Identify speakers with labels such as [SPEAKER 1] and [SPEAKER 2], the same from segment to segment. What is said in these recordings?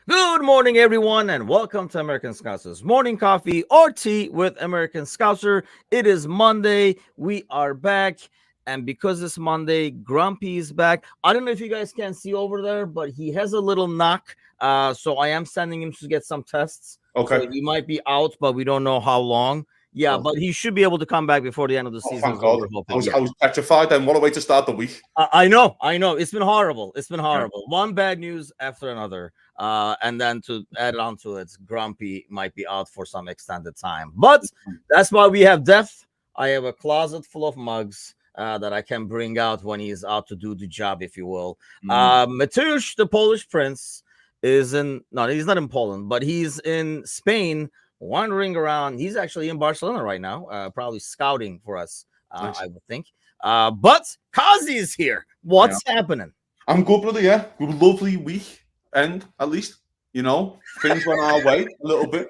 [SPEAKER 1] Good morning, everyone, and welcome to American Scousers Morning Coffee or Tea with American Scouser. It is Monday. We are back. And because it's Monday, Grumpy is back. I don't know if you guys can see over there, but he has a little knock. So I am sending him to get some tests. So
[SPEAKER 2] Okay.
[SPEAKER 1] he might be out, but we don't know how long. Yeah,
[SPEAKER 2] Oh,
[SPEAKER 1] but he should be able to come back before the end of the season
[SPEAKER 2] thank
[SPEAKER 1] is
[SPEAKER 2] God.
[SPEAKER 1] over,
[SPEAKER 2] I
[SPEAKER 1] hoping.
[SPEAKER 2] was
[SPEAKER 1] Yeah.
[SPEAKER 2] I was petrified then. What a way to start the week.
[SPEAKER 1] I know. It's been horrible. It's been
[SPEAKER 2] Yeah.
[SPEAKER 1] horrible. One bad news after another. And then to add on to it, Grumpy might be out for some extended time. But that's why we have Def. I have a closet full of mugs that I can bring out when he's out to do the job, if you will. Mateusz, the Polish prince, is he's not in Poland, but he's in Spain, wandering around. He's actually in Barcelona right now, probably scouting for us,
[SPEAKER 2] Nice.
[SPEAKER 1] I would think. But Kazi is here.
[SPEAKER 2] Yeah.
[SPEAKER 1] What's happening?
[SPEAKER 2] I'm good, brother. Yeah. Good, lovely week end at least. Things went our way a little bit.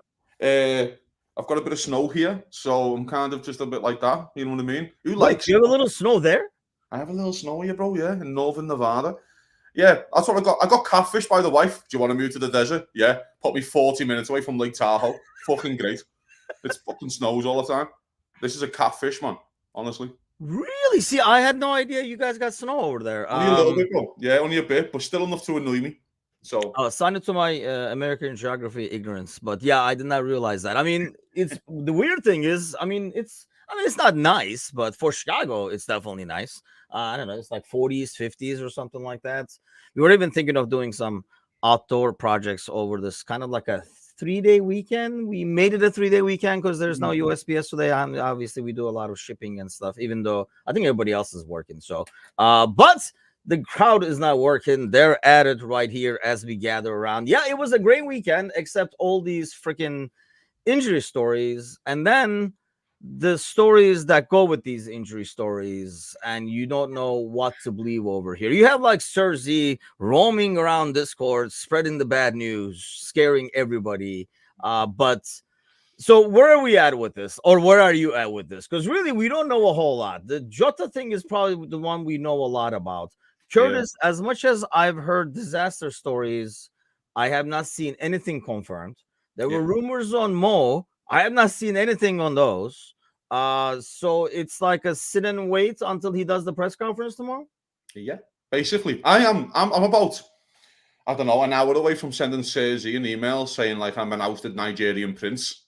[SPEAKER 2] I've got a bit of snow here, so I'm kind of just a bit like that. You know what I mean? Who
[SPEAKER 1] Wait,
[SPEAKER 2] likes
[SPEAKER 1] you have a
[SPEAKER 2] snow?
[SPEAKER 1] little snow there?
[SPEAKER 2] I have a little snow here, bro. Yeah, in northern Nevada. Yeah, that's what I got. I got catfish by the wife. Do you want to move to the desert? Yeah. Put me 40 minutes away from Lake Tahoe. Fucking great. It's fucking snows all the time. This is a catfish, man. Honestly.
[SPEAKER 1] Really? See, I had no idea you guys got snow over there.
[SPEAKER 2] Only a little bit, bro. Yeah, only a bit, but still enough to annoy me. So
[SPEAKER 1] Sign it to my American geography ignorance, but yeah, I did not realize that. I mean, it's the weird thing is, it's not nice, but for Chicago, it's definitely nice. I don't know, it's like 40s, 50s, or something like that. We were even thinking of doing some outdoor projects over this kind of like a 3-day weekend. We made it a 3-day weekend because there's no USPS today. And obviously, we do a lot of shipping and stuff, even though I think everybody else is working. So, but the crowd is not working. They're at it right here as we gather around. Yeah, it was a great weekend, except all these freaking injury stories. And then the stories that go with these injury stories, and you don't know what to believe over here. You have like Sir Z roaming around Discord, spreading the bad news, scaring everybody. But so where are we at with this, or where are you at with this? Because really, we don't know a whole lot. The Jota thing is probably the one we know a lot about.
[SPEAKER 2] yeah,
[SPEAKER 1] Curtis, as much as I've heard disaster stories, I have not seen anything confirmed. There
[SPEAKER 2] yeah,
[SPEAKER 1] were rumors on Mo. I have not seen anything on those. So it's like a sit and wait until he does the press conference tomorrow.
[SPEAKER 2] yeah. Basically, I'm about I don't know an hour away from sending Sergi an email saying like I'm an ousted Nigerian prince,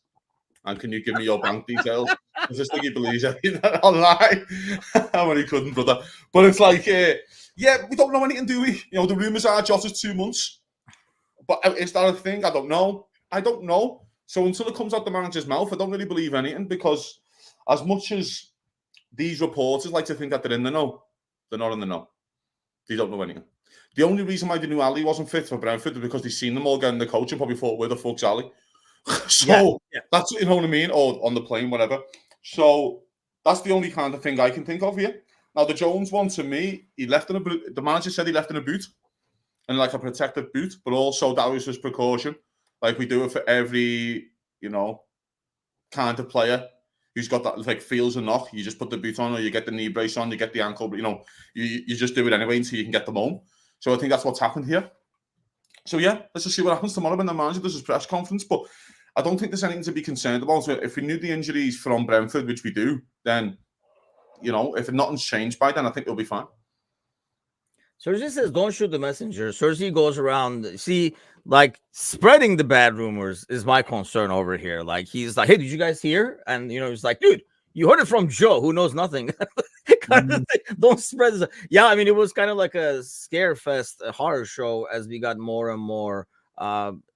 [SPEAKER 2] and can you give me your bank details? I just think he believes everything online. When he couldn't, brother. But it's like, yeah, we don't know anything, do we? The rumors are Jota's 2 months, but is that a thing? I don't know. I don't know. So until it comes out the manager's mouth, I don't really believe anything because as much as these reporters like to think that they're in the know, they're not in the know. They don't know anything. The only reason why they knew Ali wasn't fit for Brentford was because they've seen them all getting the coach and probably thought, where the fuck's Ali? So
[SPEAKER 1] Yeah.
[SPEAKER 2] that's, you know what I mean? Or on the plane, whatever. So that's the only kind of thing I can think of here. Now, the Jones one, to me, he left in a boot. The manager said he left in a boot, and like a protective boot, but also that was his precaution. Like we do it for every, kind of player who's got that like feels a knock. You just put the boot on, or you get the knee brace on, you get the ankle. You just do it anyway until you can get them home. So I think that's what's happened here. So yeah, let's just see what happens tomorrow when the manager does his press conference. But I don't think there's anything to be concerned about. So if we knew the injuries from Brentford, which we do, then if nothing's changed by then, I think it'll be fine.
[SPEAKER 1] Cersei says, "Don't shoot the messenger." Cersei goes around, like spreading the bad rumors is my concern over here. Like he's like, "Hey, did you guys hear?" And he's like, "Dude, you heard it from Joe, who knows nothing." Kind of thing. Don't spread this. Yeah, I mean, it was kind of like a scare fest, a horror show as we got more and more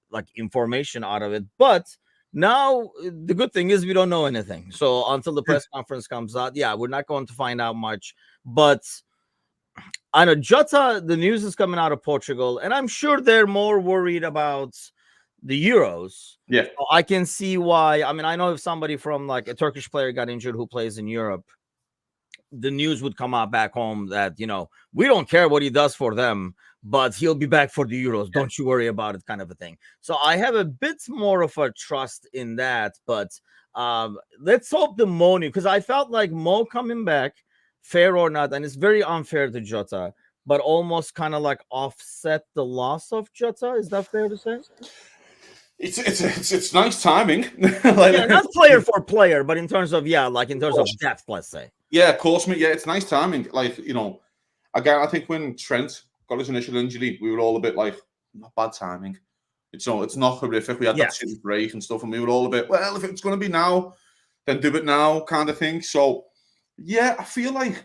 [SPEAKER 1] like information out of it. But now the good thing is we don't know anything. So until the press conference comes out, yeah, we're not going to find out much. But I know Jota, the news is coming out of Portugal, and I'm sure they're more worried about the Euros.
[SPEAKER 2] Yeah.
[SPEAKER 1] So I can see why. I mean, I know if somebody from like a Turkish player got injured who plays in Europe, the news would come out back home that, we don't care what he does for them, but he'll be back for the Euros. Don't you worry about it, kind of a thing. So I have a bit more of a trust in that, but let's hope the Mo, because I felt like Mo coming back, fair or not, and it's very unfair to Jota, but almost kind of like offset the loss of Jota. Is that fair to say?
[SPEAKER 2] It's nice timing.
[SPEAKER 1] Yeah, not player for player, but in terms of like in terms of depth, let's say.
[SPEAKER 2] Yeah, of course, mate. Yeah, it's nice timing. Like, again, I think when Trent got his initial injury, we were all a bit like, not bad timing. It's not horrific. We had that city break and stuff, and we were all a bit, well, if it's going to be now, then do it now, kind of thing. So, yeah, I feel like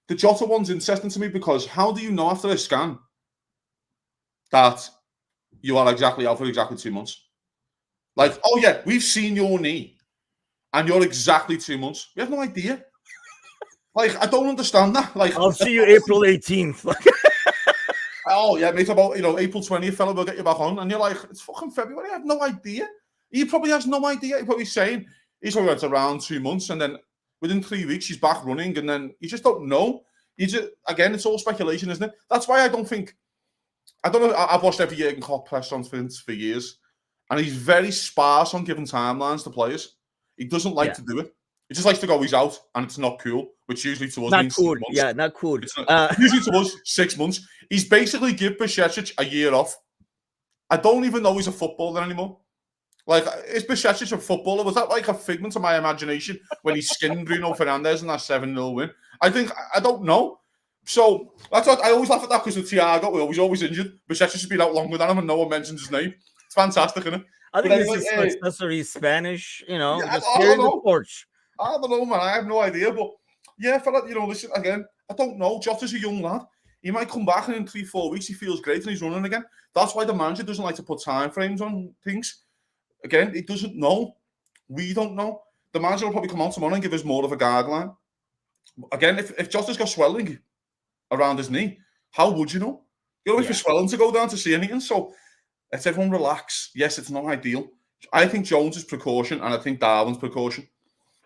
[SPEAKER 2] the Jota one's interesting to me because how do you know after a scan that you are exactly out for exactly 2 months? Like, oh yeah, we've seen your knee, and you're exactly 2 months. We have no idea. Like, I don't understand that. Like,
[SPEAKER 1] I'll see you April 18th.
[SPEAKER 2] Oh yeah, mate. About April 20th, fella, we'll get you back on, and you're like, it's fucking February. I have no idea. He probably has no idea. He's probably saying he's only went around 2 months, and then within 3 weeks he's back running, and then you just don't know. Again, it's all speculation, isn't it? That's why I don't know. I've watched every Jurgen Klopp press conference for years, and he's very sparse on giving timelines to players. He doesn't like to do it. He just likes to go, he's out, and it's not cool, which usually to us
[SPEAKER 1] not
[SPEAKER 2] means
[SPEAKER 1] cool.
[SPEAKER 2] 6 months.
[SPEAKER 1] Yeah, not cool.
[SPEAKER 2] Usually to us, 6 months. He's basically give Bajcetic a year off. I don't even know he's a footballer anymore. Like, is Bajcetic a footballer? Was that like a figment of my imagination when he skinned Bruno Fernandes in that 7-0 win? I don't know. So that's what I always laugh at that because of Thiago, who was always injured. Bajcetic has been out longer than him and no one mentions his name. It's fantastic, isn't it?
[SPEAKER 1] I think this is accessory Spanish, just carrying the torch.
[SPEAKER 2] I don't know, man. I have no idea. But yeah, fella, listen, again, I don't know. Jota's a young lad. He might come back and in 3-4 weeks he feels great and he's running again. That's why the manager doesn't like to put time frames on things. Again, he doesn't know. We don't know. The manager will probably come on tomorrow and give us more of a guideline. Again, if Jota's got swelling around his knee, how would you know? You don't wait for swelling to go down to see anything. So let's everyone relax. Yes, it's not ideal. I think Jones is precaution and I think Darwin's precaution.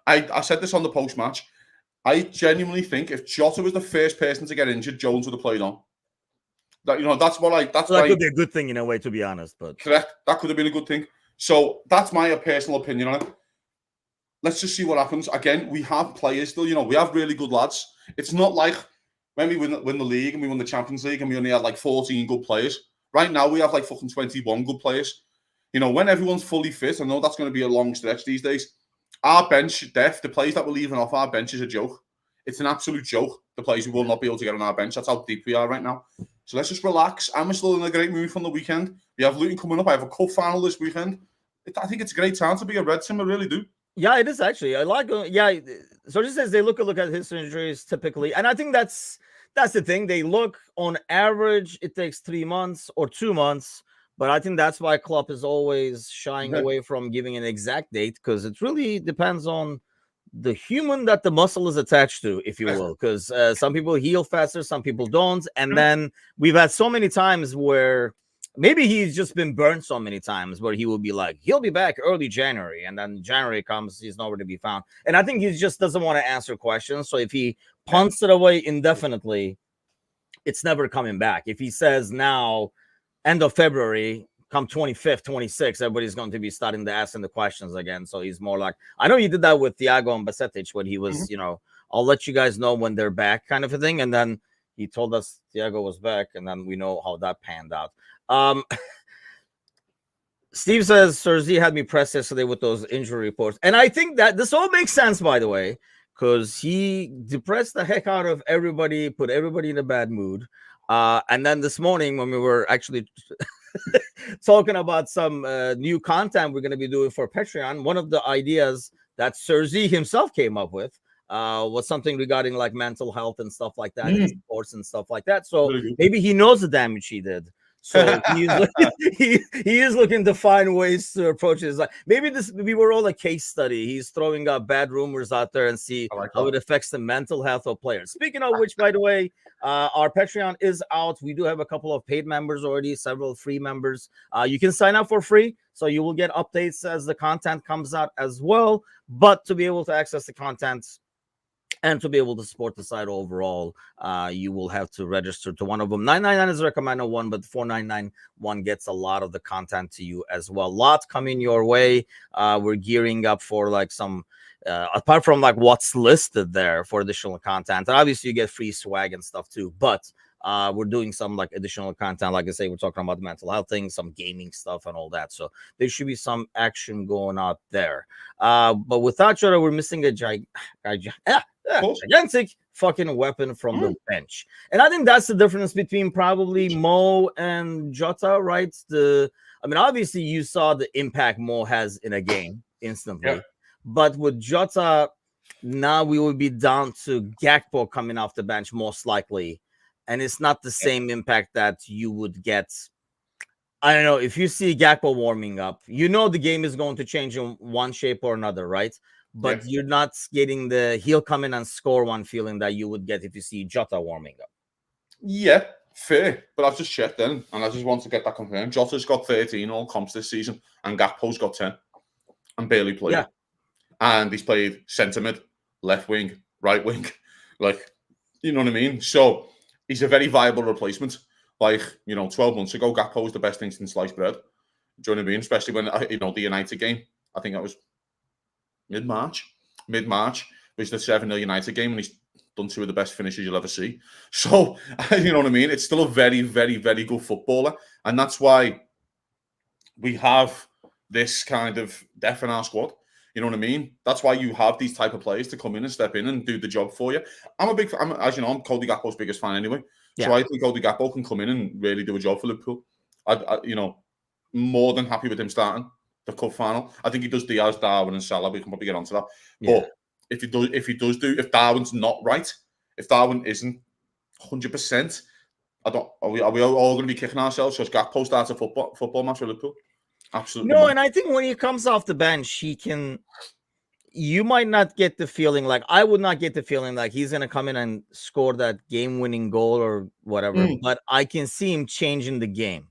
[SPEAKER 2] I said this on the post-match. I genuinely think if Jota was the first person to get injured, Jones would have played on. That
[SPEAKER 1] could be a good thing in a way, to be honest. But
[SPEAKER 2] correct, that could have been a good thing. So that's my personal opinion on it. Let's just see what happens. Again, we have players still. We have really good lads. It's not like when we win the league and we won the Champions League and we only had like 14 good players. Right now, we have like fucking 21 good players. When everyone's fully fit, I know that's going to be a long stretch these days. Our bench depth, the players that we're leaving off our bench is a joke. It's an absolute joke. The players we will not be able to get on our bench. That's how deep we are right now. So let's just relax. I'm still in a great mood from the weekend. We have Luton coming up. I have a cup final this weekend. I think it's a great time to be a Red Team. I really do.
[SPEAKER 1] Yeah, it is actually. I like. So just as they look at his injuries typically, and I think that's the thing. They look on average, it takes 3 months or 2 months. But I think that's why Klopp is always shying away from giving an exact date because it really depends on the human that the muscle is attached to, if you will. Because some people heal faster, some people don't. And then we've had so many times where maybe he's just been burned so many times where he will be like, he'll be back early January. And then January comes, he's nowhere to be found. And I think he just doesn't want to answer questions. So if he punts it away indefinitely, it's never coming back. If he says now, end of February, come 25th, 26th, everybody's going to be starting to ask him the questions again. So he's more like, I know he did that with Thiago and Bajcetic when he was, I'll let you guys know when they're back kind of a thing. And then he told us Thiago was back, and then we know how that panned out. Steve says, Sir Z had me pressed yesterday with those injury reports. And I think that this all makes sense, by the way, because he depressed the heck out of everybody, put everybody in a bad mood. And then this morning when we were actually talking about some new content we're going to be doing for Patreon, one of the ideas that Sir Z himself came up with was something regarding like mental health and stuff like that, and sports and stuff like that. So maybe he knows the damage he did. So he is looking to find ways to approach it. Like maybe we were all a case study. He's throwing out bad rumors out there and see how it affects the mental health of players. Speaking of which, by the way, our Patreon is out. We do have a couple of paid members already, several free members. You can sign up for free, so you will get updates as the content comes out as well. But to be able to access the content and to be able to support the site overall, you will have to register to one of them. $9.99 is the recommended one, but the $4.99 one gets a lot of the content to you as well. Lots coming your way. We're gearing up for like some, apart from like what's listed there for additional content. And obviously you get free swag and stuff too. But We're doing some like additional content. Like I say, we're talking about the mental health things, some gaming stuff, and all that. So there should be some action going out there. But without Jota, we're missing a gigantic fucking weapon from the bench. And I think that's the difference between probably Mo and Jota, right? I mean, obviously you saw the impact Mo has in a game instantly, but with Jota, now we will be down to Gakpo coming off the bench most likely, and it's not the same impact that you would get. I don't know, if you see Gakpo warming up, you know the game is going to change in one shape or another, right? But you're not getting the he'll come in and score one feeling that you would get if you see Jota warming up.
[SPEAKER 2] Yeah, fair. But I've just checked in, and I just want to get that confirmed. Jota's got 13 all comps this season, and Gakpo's got 10, and barely played.
[SPEAKER 1] Yeah.
[SPEAKER 2] And he's played centre mid, left wing, right wing, like, you know what I mean? So he's a very viable replacement. Like, 12 months ago, Gakpo was the best thing since sliced bread. Do you know what I mean? Especially when, the United game, I think that was mid-March, was the 7-0 United game, and he's done 2 of the best finishes you'll ever see. So, you know what I mean? It's still a very, very, very good footballer. And that's why we have this kind of depth in our squad. You know what I mean? That's why you have these type of players to come in and step in and do the job for you. As you know, I'm Cody Gakpo's biggest fan anyway. Yeah. So I think Cody Gakpo can come in and really do a job for Liverpool. More than happy with him starting the cup final. I think he does Diaz, Darwin, and Salah. We can probably get onto that. Yeah. But if Darwin's not right, if Darwin isn't 100%, are we all going to be kicking ourselves because Gakpo starts a football match for Liverpool? Absolutely.
[SPEAKER 1] No, and I think when he comes off the bench, you might not get the feeling, like I would not get the feeling like he's going to come in and score that game-winning goal or whatever, but I can see him changing the game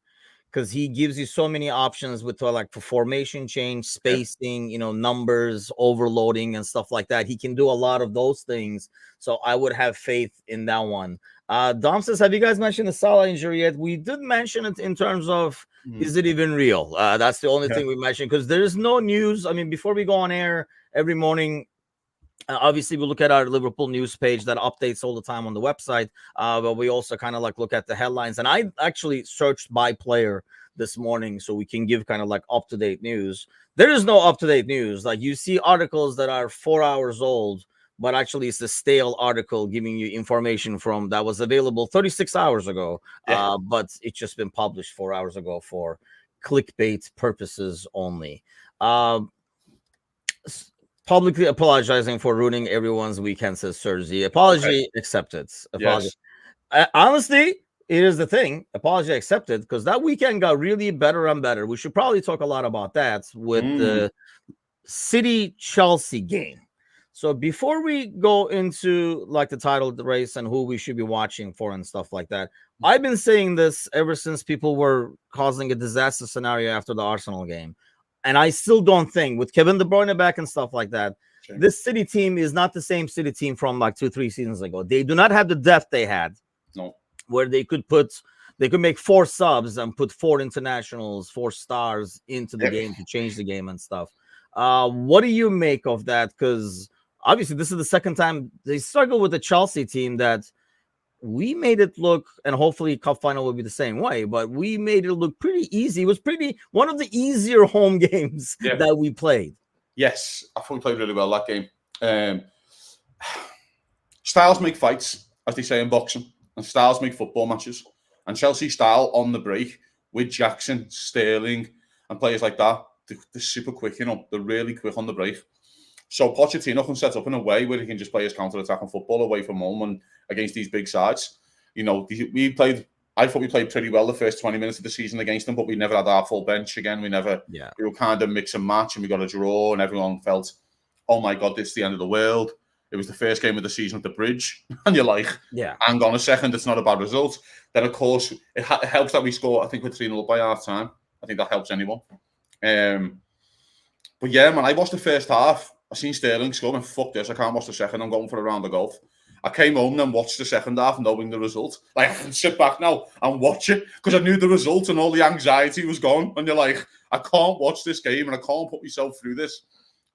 [SPEAKER 1] because he gives you so many options with like for formation change, spacing, numbers, overloading and stuff like that. He can do a lot of those things. So I would have faith in that one. Dom says, have you guys mentioned the Salah injury yet? We did mention it in terms of, is it even real? That's the only thing we mentioned because there's no news. I mean, before we go on air every morning, obviously we look at our Liverpool news page that updates all the time on the website. But we also kind of like look at the headlines. And I actually searched by player this morning so we can give kind of like up-to-date news. There is no up-to-date news. Like you see articles that are 4 hours old, but actually it's a stale article giving you information from that was available 36 hours ago. But it's just been published 4 hours ago for clickbait purposes only. Publicly apologizing for ruining everyone's weekend, says Sergi. Apology accepted. Apology. Yes. Honestly, it is the thing. Apology accepted because that weekend got really better and better. We should probably talk a lot about that with the City Chelsea game. So before we go into like the title race and who we should be watching for and stuff like that, I've been saying this ever since people were causing a disaster scenario after the Arsenal game. And I still don't think with Kevin De Bruyne back and stuff like that, this City team is not the same City team from like 2-3 seasons ago. They do not have the depth they had.
[SPEAKER 2] No.
[SPEAKER 1] Where they could make 4 subs and put 4 internationals, 4 stars into the game to change the game and stuff. What do you make of that? Because obviously this is the second time they struggle with the Chelsea team that we made it look, and hopefully cup final will be the same way, but we made it look pretty easy. It was one of the easier home games that we played.
[SPEAKER 2] Yes, I thought we played really well that game. Styles make fights, as they say in boxing, and styles make football matches. And Chelsea style on the break with Jackson, Sterling, and players like that, they're super quick, they're really quick on the break. So Pochettino can set up in a way where he can just play his counter-attacking football away from home and against these big sides. I thought we played pretty well the first 20 minutes of the season against them, but we never had our full bench again. We were kind of mix and match, and we got a draw, and everyone felt, oh my God, this is the end of the world. It was the first game of the season at the Bridge, and you're like, hang on a second, it's not a bad result. Then, of course, it helps that we score, I think we're 3-0 by half time. I think that helps anyone. But yeah, man, I watched the first half. I seen Sterling score and fuck this, I can't watch the second. I'm going for a round of golf. I came home and watched the second half knowing the result. Like, I can sit back now and watch it because I knew the result and all the anxiety was gone. And you're like, I can't watch this game and I can't put myself through this.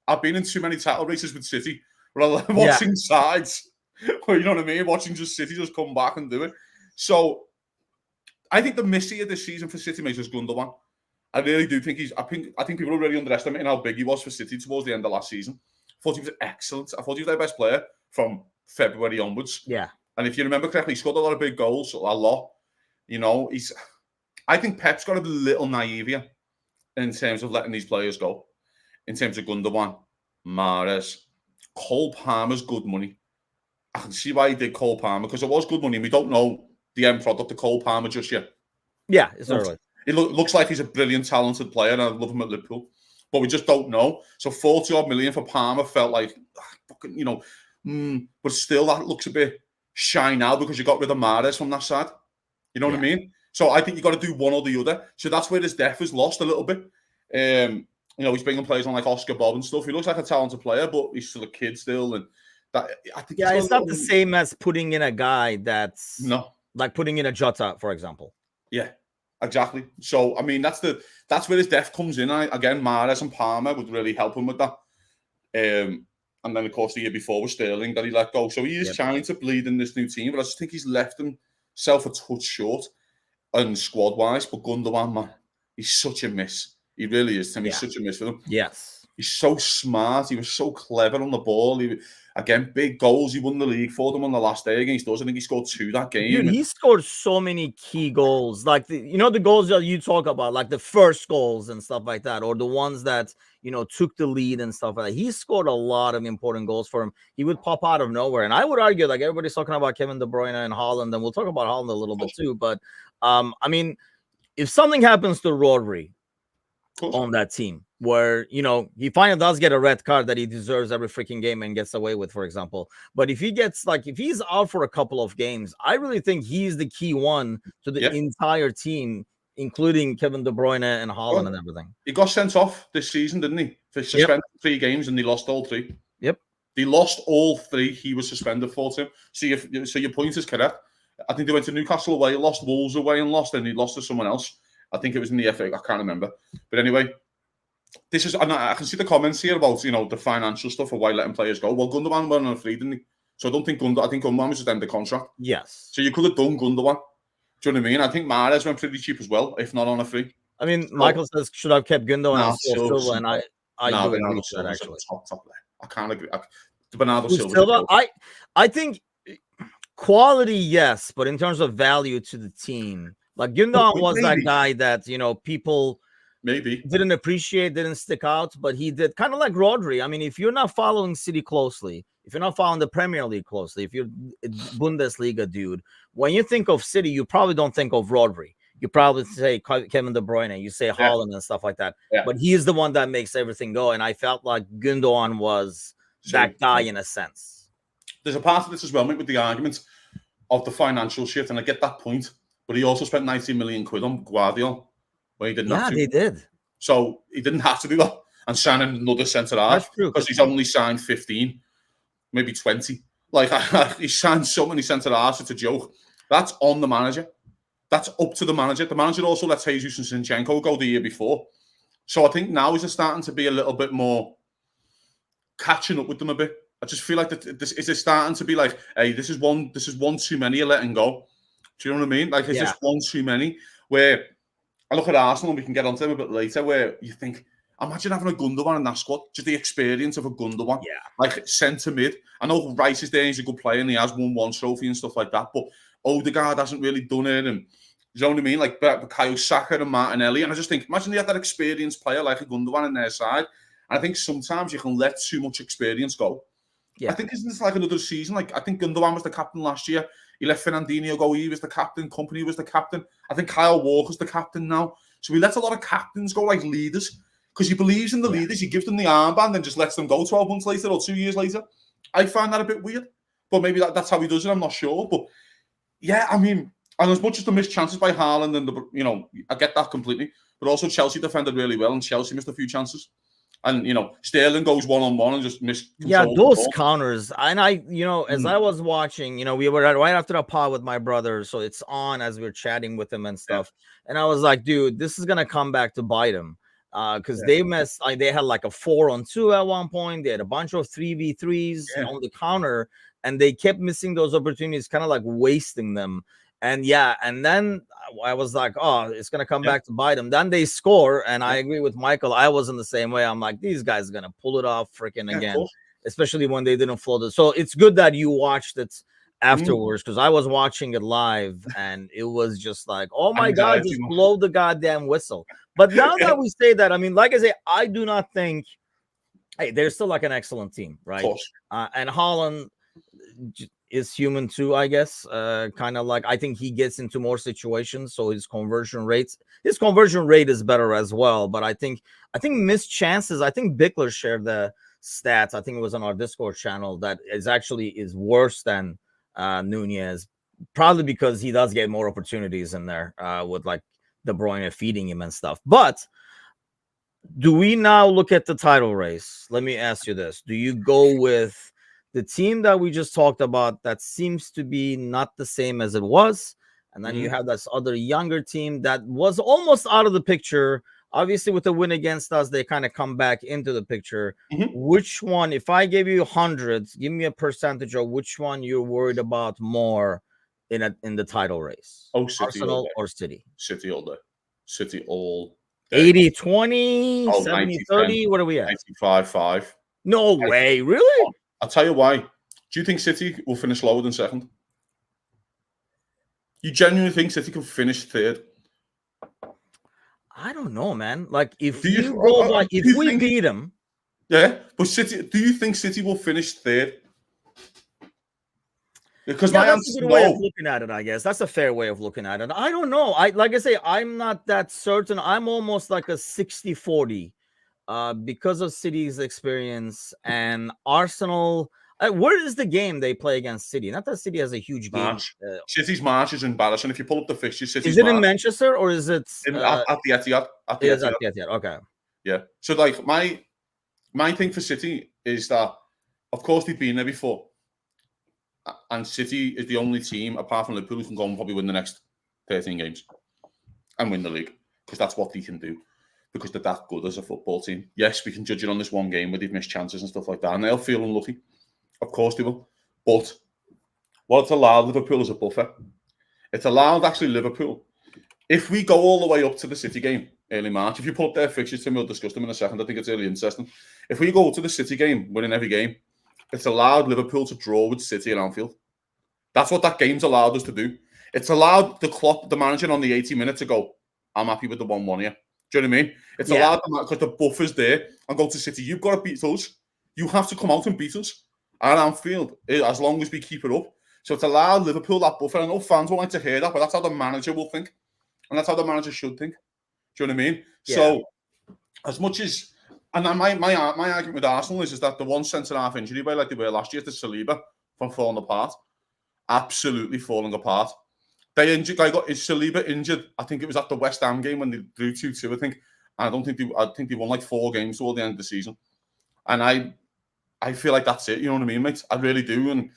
[SPEAKER 2] I've been in too many title races with City where I'm watching sides. You know what I mean? Watching just City just come back and do it. So I think the missy of this season for City makes us Gundogan. I really do think I think people are really underestimating how big he was for City towards the end of last season. I thought he was excellent. I thought he was their best player from February onwards.
[SPEAKER 1] Yeah.
[SPEAKER 2] And if you remember correctly, he scored a lot of big goals, a lot. You know, I think Pep's got to be a little naive here in terms of letting these players go. In terms of Gundogan, Mahrez, Cole Palmer's good money. I can see why he did Cole Palmer, because it was good money, and we don't know the end product of Cole Palmer just yet.
[SPEAKER 1] Yeah, it's early.
[SPEAKER 2] It looks like he's a brilliant, talented player, and I love him at Liverpool, but we just don't know. So 40-odd million for Palmer felt like, you know, but still that looks a bit shy now because you got rid of Mahrez from that side. You know what I mean? So I think you got to do one or the other. So that's where his depth is lost a little bit. You know, he's bringing players on like Oscar Bob and stuff. He looks like a talented player, but he's still a kid still, and that I think.
[SPEAKER 1] Yeah, it's not the same as putting in a guy that's like putting in a Jota, for example.
[SPEAKER 2] Yeah, exactly. So I mean, that's where his depth comes in. Again, Mahrez and Palmer would really help him with that. And then of course the year before was Sterling that he let go. So he is trying to bleed in this new team, but I just think he's left himself a touch short and squad wise. But Gundogan, man, he's such a miss. He really is. Tim, he's such a miss for them.
[SPEAKER 1] Yes,
[SPEAKER 2] he's so smart. He was so clever on the ball. Again, big goals. He won the league for them on the last day against us. I think he scored 2 that game.
[SPEAKER 1] Dude, he scored so many key goals. Like, the goals that you talk about, like the first goals and stuff like that, or the ones that, took the lead and stuff like that. He scored a lot of important goals for him. He would pop out of nowhere. And I would argue, like, everybody's talking about Kevin De Bruyne and Haaland, and we'll talk about Haaland a little bit too. But, I mean, if something happens to Rodri on that team, where he finally does get a red card that he deserves every freaking game and gets away with, for example. But if he's out for a couple of games, I really think he's the key one to the entire team, including Kevin De Bruyne and Haaland and everything.
[SPEAKER 2] He got sent off this season, didn't he? For suspended 3 games, and they lost all 3.
[SPEAKER 1] Yep.
[SPEAKER 2] They lost all 3 he was suspended for, Tim. So your point is correct. I think they went to Newcastle away, lost Wolves away, and he lost to someone else. I think it was in the FA. I can't remember. But anyway, I can see the comments here about the financial stuff of why letting players go. Well, Gundogan went on a free, didn't he? So I think Gundogan was just end the contract.
[SPEAKER 1] Yes.
[SPEAKER 2] So you could have done Gundogan. Do you know what I mean? I think Mahrez went pretty cheap as well, if not on a free.
[SPEAKER 1] I mean, Michael says should have kept Gundogan Silva, and I do agree with that actually.
[SPEAKER 2] Top there. I can't agree. Bernardo
[SPEAKER 1] Silva. I think quality, yes, but in terms of value to the team, like Gundogan was that guy that people
[SPEAKER 2] maybe
[SPEAKER 1] didn't appreciate, didn't stick out, but he did, kind of like Rodri. I mean, if you're not following City closely, if you're not following the Premier League closely, if you're a Bundesliga dude, when you think of City, you probably don't think of Rodri. You probably say Kevin De Bruyne, you say Haaland and stuff like that. Yeah. But he's the one that makes everything go, and I felt like Gundogan was that guy in a sense.
[SPEAKER 2] There's a part of this as well, mate, with the argument of the financial shift, and I get that point, but he also spent 90 million quid on Guardiola. Well, he didn't have to.
[SPEAKER 1] They did.
[SPEAKER 2] So he didn't have to do that and sign another centre half because he's only signed 15, maybe 20. Like he signed so many centre halves, it's a joke. That's on the manager. That's up to the manager. The manager also let Jesus and Zinchenko go the year before. So I think now he's starting to be a little bit more catching up with them a bit. I just feel like is starting to be like, hey, this is one too many you're letting go. Do you know what I mean? Like it's just one too many. Where I look at Arsenal, and we can get onto them a bit later, where you think, imagine having a Gundogan in that squad, just the experience of a Gundogan, like centre mid. I know Rice is there, he's a good player, and he has won 1 trophy and stuff like that, but Odegaard hasn't really done it, and you know what I mean? Like Bukayo Saka and Martinelli, and I just think, imagine they had that experienced player like a Gundogan in their side, and I think sometimes you can let too much experience go. Yeah. I think isn't this like another season? Like I think Gundogan was the captain last year. He let Fernandinho go. He was the captain. Company was the captain. I think Kyle Walker's the captain now. So we let a lot of captains go like leaders because he believes in the leaders. He gives them the armband and just lets them go 12 months later or 2 years later. I find that a bit weird. But maybe that's how he does it. I'm not sure. But yeah, I mean, and as much as the missed chances by Haaland and I get that completely. But also Chelsea defended really well and Chelsea missed a few chances. And, Sterling goes one-on-one and just missed.
[SPEAKER 1] Yeah, those counters. And as I was watching, we were right after the pod with my brother. So it's on as we're chatting with him and stuff. Yeah. And I was like, dude, this is going to come back to bite him. Because they messed, they had like a 4-on-2 at one point. They had a bunch of 3v3s on the counter. And they kept missing those opportunities, kind of like wasting them. And yeah, and then I was like, oh, it's gonna come
[SPEAKER 2] Yeah,
[SPEAKER 1] back to bite them. Then they score, and I
[SPEAKER 2] yeah,
[SPEAKER 1] agree with Michael. I was in the same way. I'm like, these guys are gonna pull it off freaking
[SPEAKER 2] yeah, of
[SPEAKER 1] again,
[SPEAKER 2] course.
[SPEAKER 1] especially when they didn't float it. So it's good that you watched it
[SPEAKER 2] Mm,
[SPEAKER 1] afterwards, because I was watching it live and it was just like, oh my god,
[SPEAKER 2] anxiety,
[SPEAKER 1] just
[SPEAKER 2] man.
[SPEAKER 1] blow the goddamn whistle. But now
[SPEAKER 2] Yeah,
[SPEAKER 1] that
[SPEAKER 2] of
[SPEAKER 1] we say that, I mean, like I say, I do not think, hey, they're still like an excellent team, right?
[SPEAKER 2] course.
[SPEAKER 1] And Holland is human too, I guess. Kind of like, I think he gets into more situations, so his conversion rate is better as well. But I think missed chances. I think Bickler shared the stats. I think it was on our Discord channel that is worse than Nunez, probably because he does get more opportunities in there with like De Bruyne feeding him and stuff. But do we now look at the title race? Let me ask you this. Do you go with the team that we just talked about that seems to be not the same as it was? And then you
[SPEAKER 2] Hmm.
[SPEAKER 1] have this other younger team that was almost out of the picture. Obviously, with the win against us, they kind of come back into the picture.
[SPEAKER 2] Hmm.
[SPEAKER 1] Which one, if I gave you hundreds, give me a percentage of which one you're worried about more in the title race?
[SPEAKER 2] Oh, City all
[SPEAKER 1] Arsenal
[SPEAKER 2] day.
[SPEAKER 1] or City?
[SPEAKER 2] City all day. City all day.
[SPEAKER 1] 80-20,
[SPEAKER 2] Oh,
[SPEAKER 1] 70-30.
[SPEAKER 2] 90-10,
[SPEAKER 1] What are we at?
[SPEAKER 2] 95-5.
[SPEAKER 1] No way, really?
[SPEAKER 2] I'll tell you why. Do you think City will finish lower than second? You genuinely think City can finish third?
[SPEAKER 1] I don't know, man. Like if
[SPEAKER 2] Do you?
[SPEAKER 1] you go by,
[SPEAKER 2] Do
[SPEAKER 1] if
[SPEAKER 2] you
[SPEAKER 1] we
[SPEAKER 2] think?
[SPEAKER 1] beat them,
[SPEAKER 2] Yeah, but City. Do you think City will finish third? Because
[SPEAKER 1] yeah,
[SPEAKER 2] my
[SPEAKER 1] that's a
[SPEAKER 2] answer is
[SPEAKER 1] good way of
[SPEAKER 2] no.
[SPEAKER 1] looking at it. I guess that's a fair way of looking at it. I don't know. Like I say, I'm not that certain. I'm almost like a 60-40 because of City's experience and Arsenal. Where is the game they play against City? Not that City has a huge game.
[SPEAKER 2] March. City's March is embarrassing. If you pull up the fixture,
[SPEAKER 1] Is
[SPEAKER 2] City's
[SPEAKER 1] it in
[SPEAKER 2] March
[SPEAKER 1] Manchester or is it?
[SPEAKER 2] at the Etihad. At
[SPEAKER 1] It
[SPEAKER 2] the
[SPEAKER 1] is at
[SPEAKER 2] Etihad.
[SPEAKER 1] the Etihad. Okay.
[SPEAKER 2] Yeah. So like my thing for City is that, of course, they've been there before, and City is the only team apart from Liverpool who can go and probably win the next 13 games and win the league, because that's what they can do, because they're that good as a football team. Yes, we can judge it on this one game where they've missed chances and stuff like that, and they'll feel unlucky. Of course they will. But what it's allowed Liverpool as a buffer. It's allowed actually Liverpool. If we go all the way up to the City game early March, if you pull up their fixtures, Tim, we'll discuss them in a second. I think it's really interesting. If we go to the City game, winning every game, it's allowed Liverpool to draw with City at Anfield. That's what that game's allowed us to do. It's allowed the manager on the 80 minutes to go, I'm happy with the 1-1 here. Do you know what I mean? It's
[SPEAKER 1] Yeah.
[SPEAKER 2] allowed them because the buffer's there and go to City. You've got to beat us. You have to come out and beat us at Anfield as long as we keep it up. So it's allowed Liverpool that buffer. I know fans won't like to hear that, but that's how the manager will think. And that's how the manager should think. Do you know what I mean?
[SPEAKER 1] Yeah.
[SPEAKER 2] So as much as, and my argument with Arsenal is that the one centre-half injury by like they were last year to Saliba from falling apart, absolutely falling apart. They injured. Is Saliba injured? I think it was at the West Ham game when they drew 2-2. I think. And I think they won like 4 games toward the end of the season. And I feel like that's it. You know what I mean, mate? I really do. And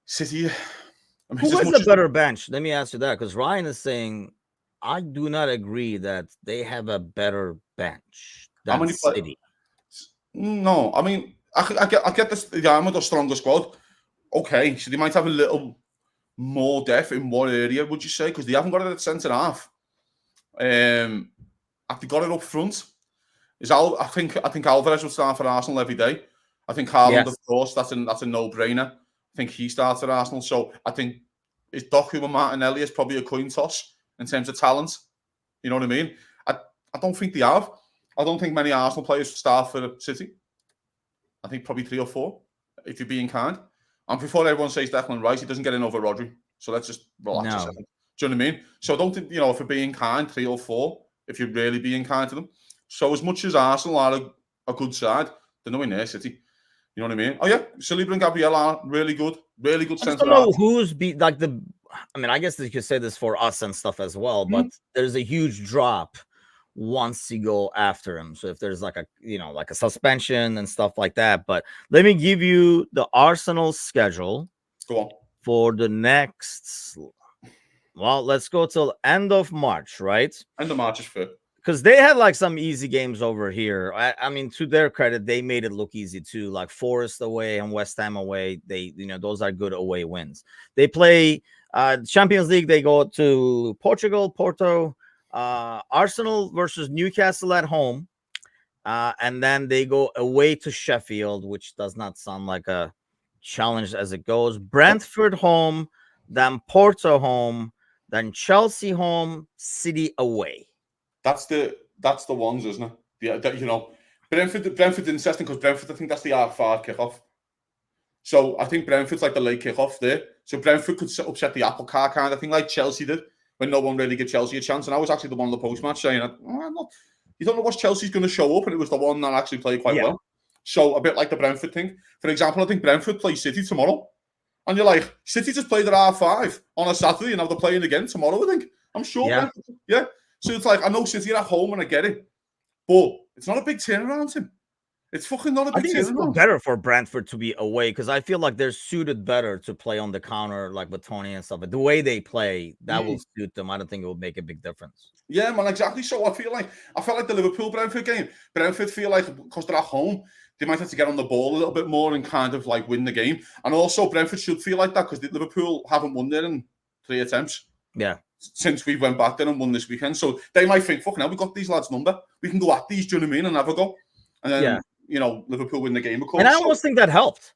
[SPEAKER 2] City. I mean,
[SPEAKER 1] Who has a better bench? Let me ask you that, because Ryan is saying I do not agree that they have a better bench than City.
[SPEAKER 2] No, I mean I get this. The Armour the stronger squad. Okay, so they might have a little more depth in what area would you say? Because they haven't got it at centre half. Have they got it up front? I think Alvarez will start for Arsenal every day. I think Haaland, of course, that's a no-brainer. I think he starts at Arsenal. So I think is Doku and Martinelli is probably a coin toss in terms of talent. You know what I mean? I don't think they have. I don't think many Arsenal players start for City. I think probably 3 or 4, if you're being kind. And before everyone says Declan Rice, he doesn't get in over Rodri. So let's just relax a second. Do you know what I mean? So I don't think, if you're being kind, 3 or 4, if you're really being kind to them. So as much as Arsenal are a good side, they're nowhere near City. You know what I mean? Oh yeah, Saliba and Gabriel are really good centre.
[SPEAKER 1] I don't know who's I guess you could say this for us and stuff as well, but there's a huge drop once you go after him. So if there's like a suspension and stuff like that. But let me give you the Arsenal schedule.
[SPEAKER 2] Go on.
[SPEAKER 1] For the next, well, let's go till end of March, right?
[SPEAKER 2] End of March is fair.
[SPEAKER 1] Because they had like some easy games over here. I mean, to their credit, they made it look easy too. Like Forest away and West Ham away. Those are good away wins. They play Champions League, they go to Portugal, Porto, Arsenal versus Newcastle at home. And then they go away to Sheffield, which does not sound like a challenge as it goes. Brentford home, then Porto home, then Chelsea home, City away.
[SPEAKER 2] That's the ones, isn't it? Yeah, Brentford's interesting because Brentford, I think that's the R5 kickoff. So I think Brentford's like the late kickoff there. So Brentford could upset the apple cart kind of thing, like Chelsea did when no one really gave Chelsea a chance. And I was actually the one on the post match saying, you don't know what Chelsea's going to show up, and it was the one that actually played quite well. So a bit like the Brentford thing. For example, I think Brentford play City tomorrow. And you're like, City just played at R5 on a Saturday, and now they're playing again tomorrow, I think. I'm sure.
[SPEAKER 1] Yeah.
[SPEAKER 2] Yeah. So it's like, I know City are at home and I get it. But it's not a big turnaround, Tim. It's fucking not a big
[SPEAKER 1] I think
[SPEAKER 2] turnaround.
[SPEAKER 1] it's better for Brentford to be away because I feel like they're suited better to play on the counter, like with Tony and stuff. But the way they play, that will suit them. I don't think it will make a big difference.
[SPEAKER 2] Yeah, man, exactly. So I felt like the Liverpool-Brentford game. Brentford feel like because they're at home, they might have to get on the ball a little bit more and kind of like win the game. And also Brentford should feel like that because Liverpool haven't won there in 3 attempts.
[SPEAKER 1] Yeah.
[SPEAKER 2] Since we went back there and won this weekend. So they might think, fucking hell, we got these lads' number. We can go at these, do you know what I mean, and have a go. And then, Liverpool win the game, of course.
[SPEAKER 1] And I almost think that helped.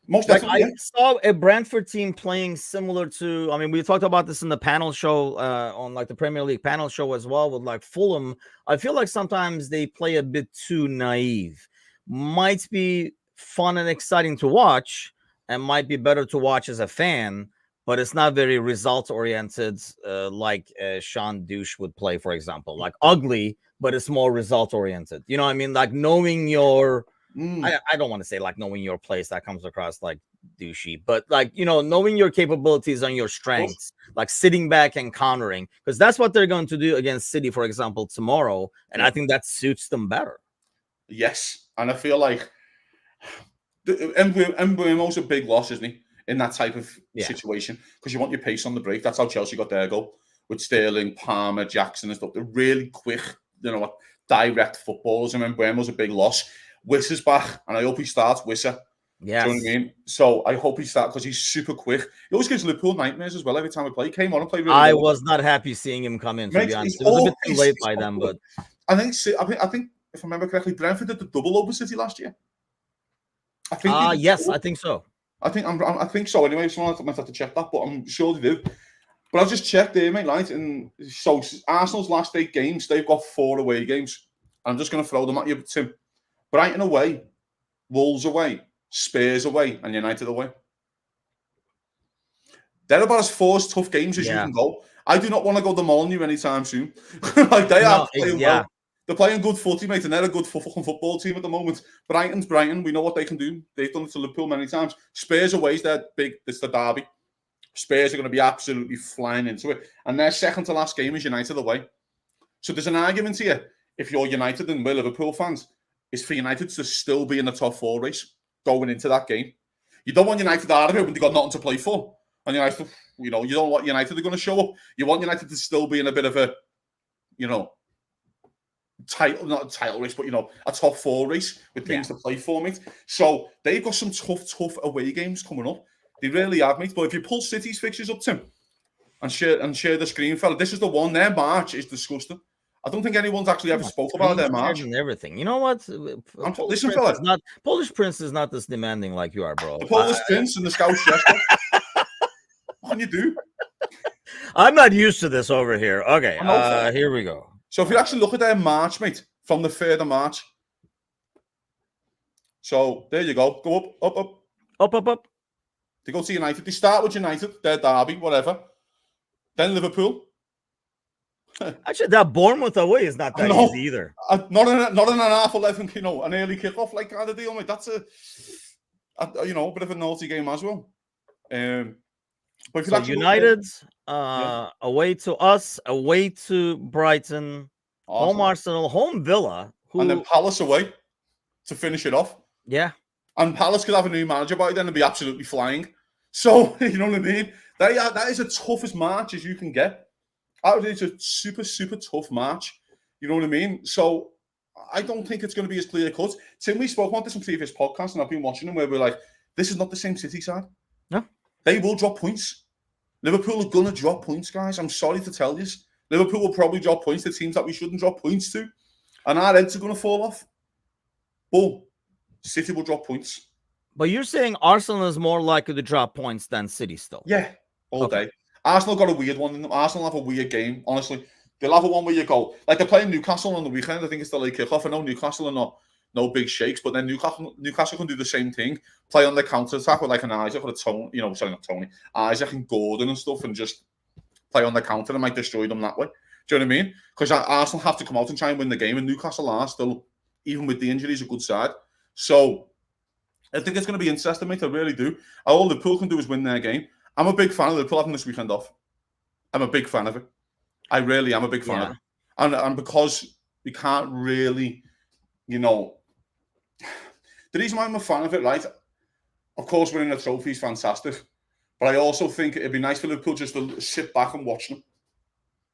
[SPEAKER 2] Most definitely.
[SPEAKER 1] I saw a Brentford team playing similar to, I mean, we talked about this in the panel show, on like the Premier League panel show as well with like Fulham. I feel like sometimes they play a bit too naive. Might be fun and exciting to watch and might be better to watch as a fan, but it's not very result oriented, like Sean Douche would play, for example. Like ugly, but it's more result oriented. You know what I mean? Like knowing your, I don't want to say like knowing your place, that comes across like douchey, but like, knowing your capabilities and your strengths, like sitting back and countering, because that's what they're going to do against City, for example, tomorrow. And I think that suits them better.
[SPEAKER 2] Yes. And I feel like Mbeumo's a big loss, isn't he? In that type of situation, because you want your pace on the break. That's how Chelsea got their goal with Sterling, Palmer, Jackson, and stuff. They're really quick, direct footballers. And Mbeumo's a big loss. Wissa's back, and I hope he starts Wissa.
[SPEAKER 1] Yeah,
[SPEAKER 2] do you know what I mean? So I hope he starts because he's super quick. He always gives Liverpool nightmares as well every time we play. He came on and played really well.
[SPEAKER 1] I was not happy seeing him come in, to be honest. It was a bit too late by them, but
[SPEAKER 2] I think if I remember correctly, Brentford did the double over City last year. I think.
[SPEAKER 1] Yes, I think so.
[SPEAKER 2] I think so. Anyway, so I might have to check that, but I'm sure they do. But I'll just check there, mate. Right, and so Arsenal's last 8 games, they've got 4 away games. I'm just going to throw them at you, Tim. Brighton away, Wolves away, Spurs away, and United away. They're about as 4 tough games as you can go. I do not want to go to Molyneux anytime soon. Like they are playing well. They're playing good footy, mate, and they're a good fucking football team at the moment. Brighton's Brighton. We know what they can do. They've done it to Liverpool many times. Spurs away is their big. It's the derby. Spurs are going to be absolutely flying into it. And their second to last game is United away. So there's an argument here, if you're United and we're Liverpool fans, is for United to still be in the top 4 race going into that game. You don't want United out of it when they've got nothing to play for. And United, you don't want United are going to show up. You want United to still be in a bit of a, not a title race, but a top 4 race with things to play for, mate. So they've got some tough away games coming up. They really have, mate. But if you pull City's fixtures up, Tim, and share the screen, fella, this is the one. Their March is disgusting. I don't think anyone's actually ever spoke about their March
[SPEAKER 1] and everything. You know what?
[SPEAKER 2] Listen, fella,
[SPEAKER 1] Polish Prince is not this demanding like you are, bro.
[SPEAKER 2] The Polish Prince and the Scouse Jester. What can you do?
[SPEAKER 1] I'm not used to this over here. Okay, here we go.
[SPEAKER 2] So if you actually look at their March, mate, from the 3rd of March. So there you go. Go up. They go to United. They start with United, their derby, whatever. Then Liverpool.
[SPEAKER 1] Actually, that Bournemouth away is not that easy either.
[SPEAKER 2] Not in an half 11, an early kickoff like kind of deal, mate. That's a bit of a naughty game as well. But
[SPEAKER 1] so United away to us, away to Brighton, home Arsenal, home Villa,
[SPEAKER 2] and then Palace away to finish it off.
[SPEAKER 1] Yeah.
[SPEAKER 2] And Palace could have a new manager by then and be absolutely flying. So, you know what I mean? That is the toughest March as you can get. It's a super, super tough March. You know what I mean? So, I don't think it's going to be as clear cut. Tim, we spoke about this in previous podcasts, and I've been watching them where we're like, this is not the same City side.
[SPEAKER 1] No.
[SPEAKER 2] They will drop points. Liverpool are going to drop points, guys. I'm sorry to tell you. Liverpool will probably drop points to teams that we shouldn't drop points to. And our heads are going to fall off. But City will drop points.
[SPEAKER 1] But you're saying Arsenal is more likely to drop points than City still?
[SPEAKER 2] Yeah, all day. Arsenal got a weird one in them. Arsenal have a weird game, honestly. They'll have a one where you go, like they're playing Newcastle on the weekend. I think it's the late kickoff. I know Newcastle are not no big shakes, but then Newcastle can do the same thing, play on the counter attack with like an Isaac or a Tony, not Tony, Isaac and Gordon and stuff, and just play on the counter and might destroy them that way. Do you know what I mean? Because Arsenal have to come out and try and win the game, and Newcastle are still, even with the injuries, a good side. So I think it's going to be interesting, mate. I really do. All Liverpool can do is win their game. I'm a big fan of Liverpool having this weekend off. I'm a big fan of it. I really am a big fan of it. And because we can't really, the reason why I'm a fan of it, right? Of course, winning a trophy is fantastic. But I also think it'd be nice for Liverpool just to sit back and watch them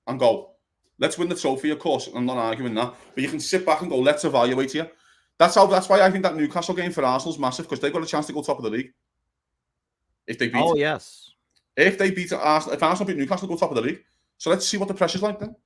[SPEAKER 2] and go, let's win the trophy, of course. I'm not arguing that. But you can sit back and go, let's evaluate here. That's why I think that Newcastle game for Arsenal is massive, because they've got a chance to go top of the league. If they beat If they beat Arsenal, if Arsenal beat Newcastle, go top of the league. So let's see what the pressure's like then.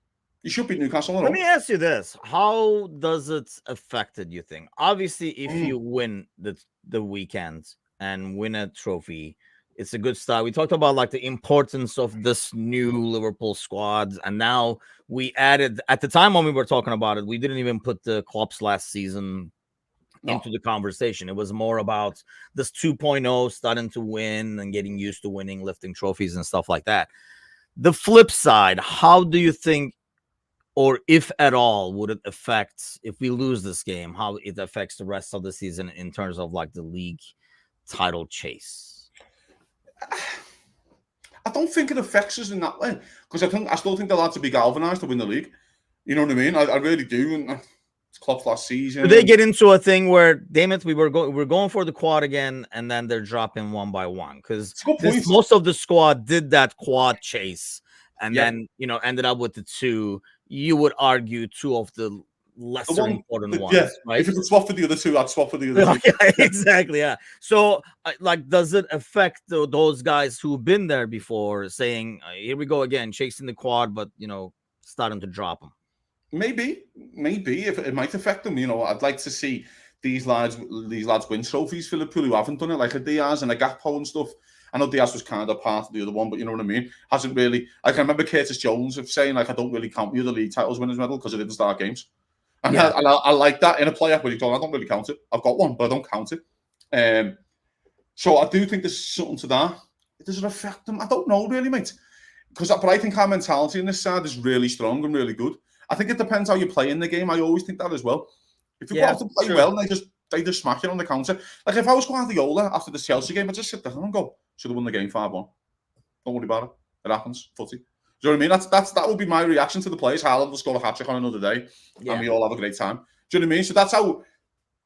[SPEAKER 2] You should beat Newcastle.
[SPEAKER 1] Let me ask you this. How does it affect it, you think? Obviously, if you win the weekend and win a trophy, it's a good start. We talked about like the importance of this new Liverpool squad, and now we added, at the time when we were talking about it, we didn't even put the Klopp's last season into the conversation. It was more about this 2.0 starting to win and getting used to winning, lifting trophies and stuff like that. The flip side, how do you think, or if at all, would it affect, if we lose this game, how it affects the rest of the season in terms of like the league title chase?
[SPEAKER 2] I don't think it affects us in that way, because I still think they'll have to be galvanised to win the league. You know what I mean? I really do. And it's Klopp's last season.
[SPEAKER 1] Do they get into a thing where, damn it, we're going for the quad again, and then they're dropping one by one? Because most of the squad did that quad chase, and then ended up with the two. You would argue two of the lesser important ones, right?
[SPEAKER 2] If you could swap for the other two, I'd swap for the other two.
[SPEAKER 1] Yeah, exactly. Yeah. So, like, does it affect those guys who've been there before, saying, "Here we go again, chasing the quad," but starting to drop them?
[SPEAKER 2] Maybe if it might affect them. I'd like to see these lads win trophies for Liverpool who haven't done it, like a Diaz and a Gakpo and stuff. I know Diaz was kind of part of the other one, but you know what I mean? Hasn't really. I can remember Curtis Jones of saying, like, I don't really count the other league titles winners medal because I didn't start games. And I like that in a player where he told, I don't really count it. I've got one, but I don't count it. So I do think there's something to that. Does it affect them? I don't know really, mate. But I think our mentality in this side is really strong and really good. I think it depends how you play in the game. I always think that as well. If you go out to play well, and they just smack you on the counter. Like if I was Guardiola after the Chelsea game, I'd just sit there and go, should have won the game 5-1. Don't worry about it. It happens. Footy. Do you know what I mean? That would be my reaction to the players. Haaland will score a hat-trick on another day, and we all have a great time. Do you know what I mean? So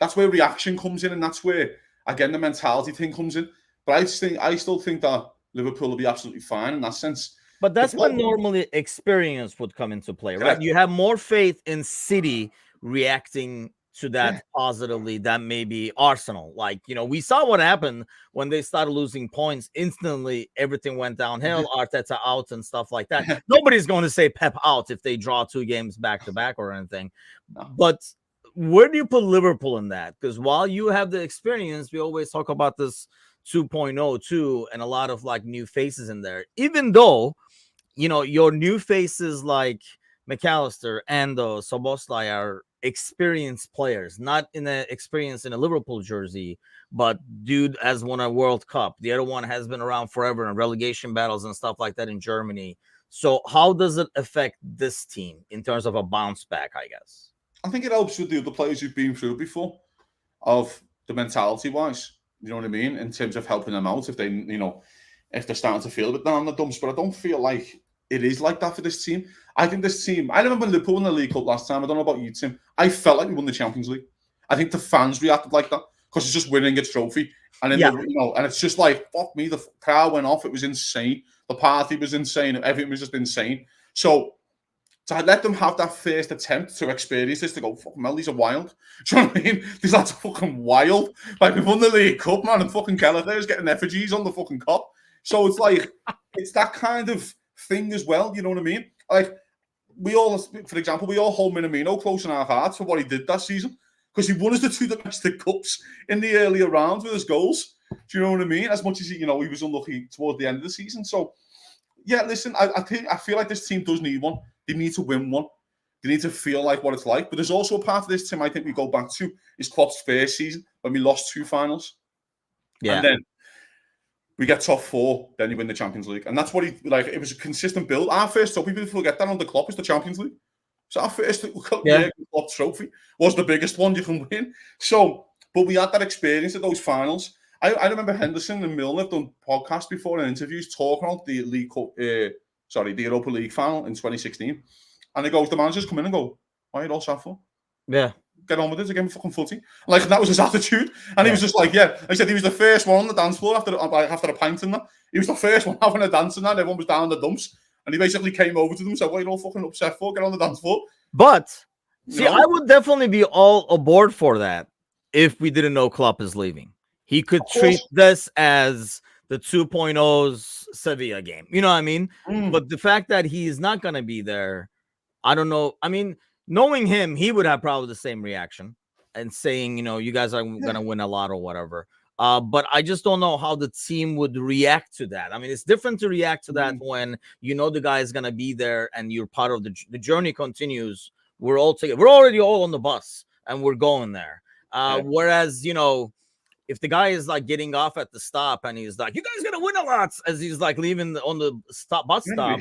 [SPEAKER 2] that's where reaction comes in, and that's where, again, the mentality thing comes in. But I still think that Liverpool will be absolutely fine in that sense.
[SPEAKER 1] But that's when normally experience would come into play, right? You have more faith in City reacting to that positively than maybe Arsenal. Like, we saw what happened when they started losing points. Instantly, everything went downhill. Arteta out and stuff like that. Nobody's going to say Pep out if they draw 2 games back to back or anything. No. But where do you put Liverpool in that? Because while you have the experience, we always talk about this 2.0 too, and a lot of like new faces in there. Even though, your new faces like McAllister and Szoboszlai are experienced players, not in the experience in a Liverpool jersey, but dude has won a World Cup. The other one has been around forever in relegation battles and stuff like that in Germany. So how does it affect this team in terms of a bounce back, I guess?
[SPEAKER 2] I think it helps with the other players who've been through before, of the mentality wise. You know what I mean? In terms of helping them out if they, if they're starting to feel a bit down in the dumps. But I don't feel like it is like that for this team. I think this team, I remember Liverpool won the League Cup last time. I don't know about you, Tim. I felt like we won the Champions League. I think the fans reacted like that because it's just winning a trophy. And then, and it's just like, fuck me, the crowd went off. It was insane. The party was insane. Everything was just insane. So to let them have that first attempt to experience this, to go, fucking hell, these are wild. Do you know what I mean? These lads are fucking wild. Like, we won the League Cup, man, and fucking Gallagher is getting effigies on the fucking cop. So it's like, it's that kind of thing as well, you know what I mean? Like, we all, for example, we all hold Minamino close in our hearts for what he did that season, because he won us the 2 domestic cups in the earlier rounds with his goals. Do you know what I mean? As much as he was unlucky towards the end of the season. So, yeah, listen, I feel like this team does need one. They need to win one. They need to feel like what it's like. But there's also a part of this, Tim, I think we go back to is Klopp's first season when we lost 2 finals.
[SPEAKER 1] Yeah.
[SPEAKER 2] And then we get top 4, then you win the Champions League. And that's what it was a consistent build. Our first trophy, people forget that, under Klopp, is the Champions League. So our first Klopp trophy was the biggest one you can win. So, but we had that experience at those finals. I remember Henderson and Milner have done podcasts before and interviews talking about the League Cup, the Europa League final in 2016. And he goes, the managers come in and go, why are you all sad for?
[SPEAKER 1] Yeah.
[SPEAKER 2] Get on with it, again, fucking footy. Like, that was his attitude. And he was just like, yeah. I said he was the first one on the dance floor after a pint and that. He was the first one having a dance and that. Everyone was down in the dumps. And he basically came over to them and said, what are you all fucking upset for? Get on the dance floor.
[SPEAKER 1] But, see, I would definitely be all aboard for that if we didn't know Klopp is leaving. He could treat this as the 2.0's Sevilla game. You know what I mean? But the fact that he is not going to be there, I don't know. I mean, knowing him, he would have probably the same reaction and saying, you guys are going to win a lot or whatever. But I just don't know how the team would react to that. I mean, it's different to react to that when the guy is going to be there and you're part of the journey continues. We're all together. We're already all on the bus and we're going there. Whereas, if the guy is like getting off at the stop and he's like, you guys got to win a lot as he's like leaving on the bus stop,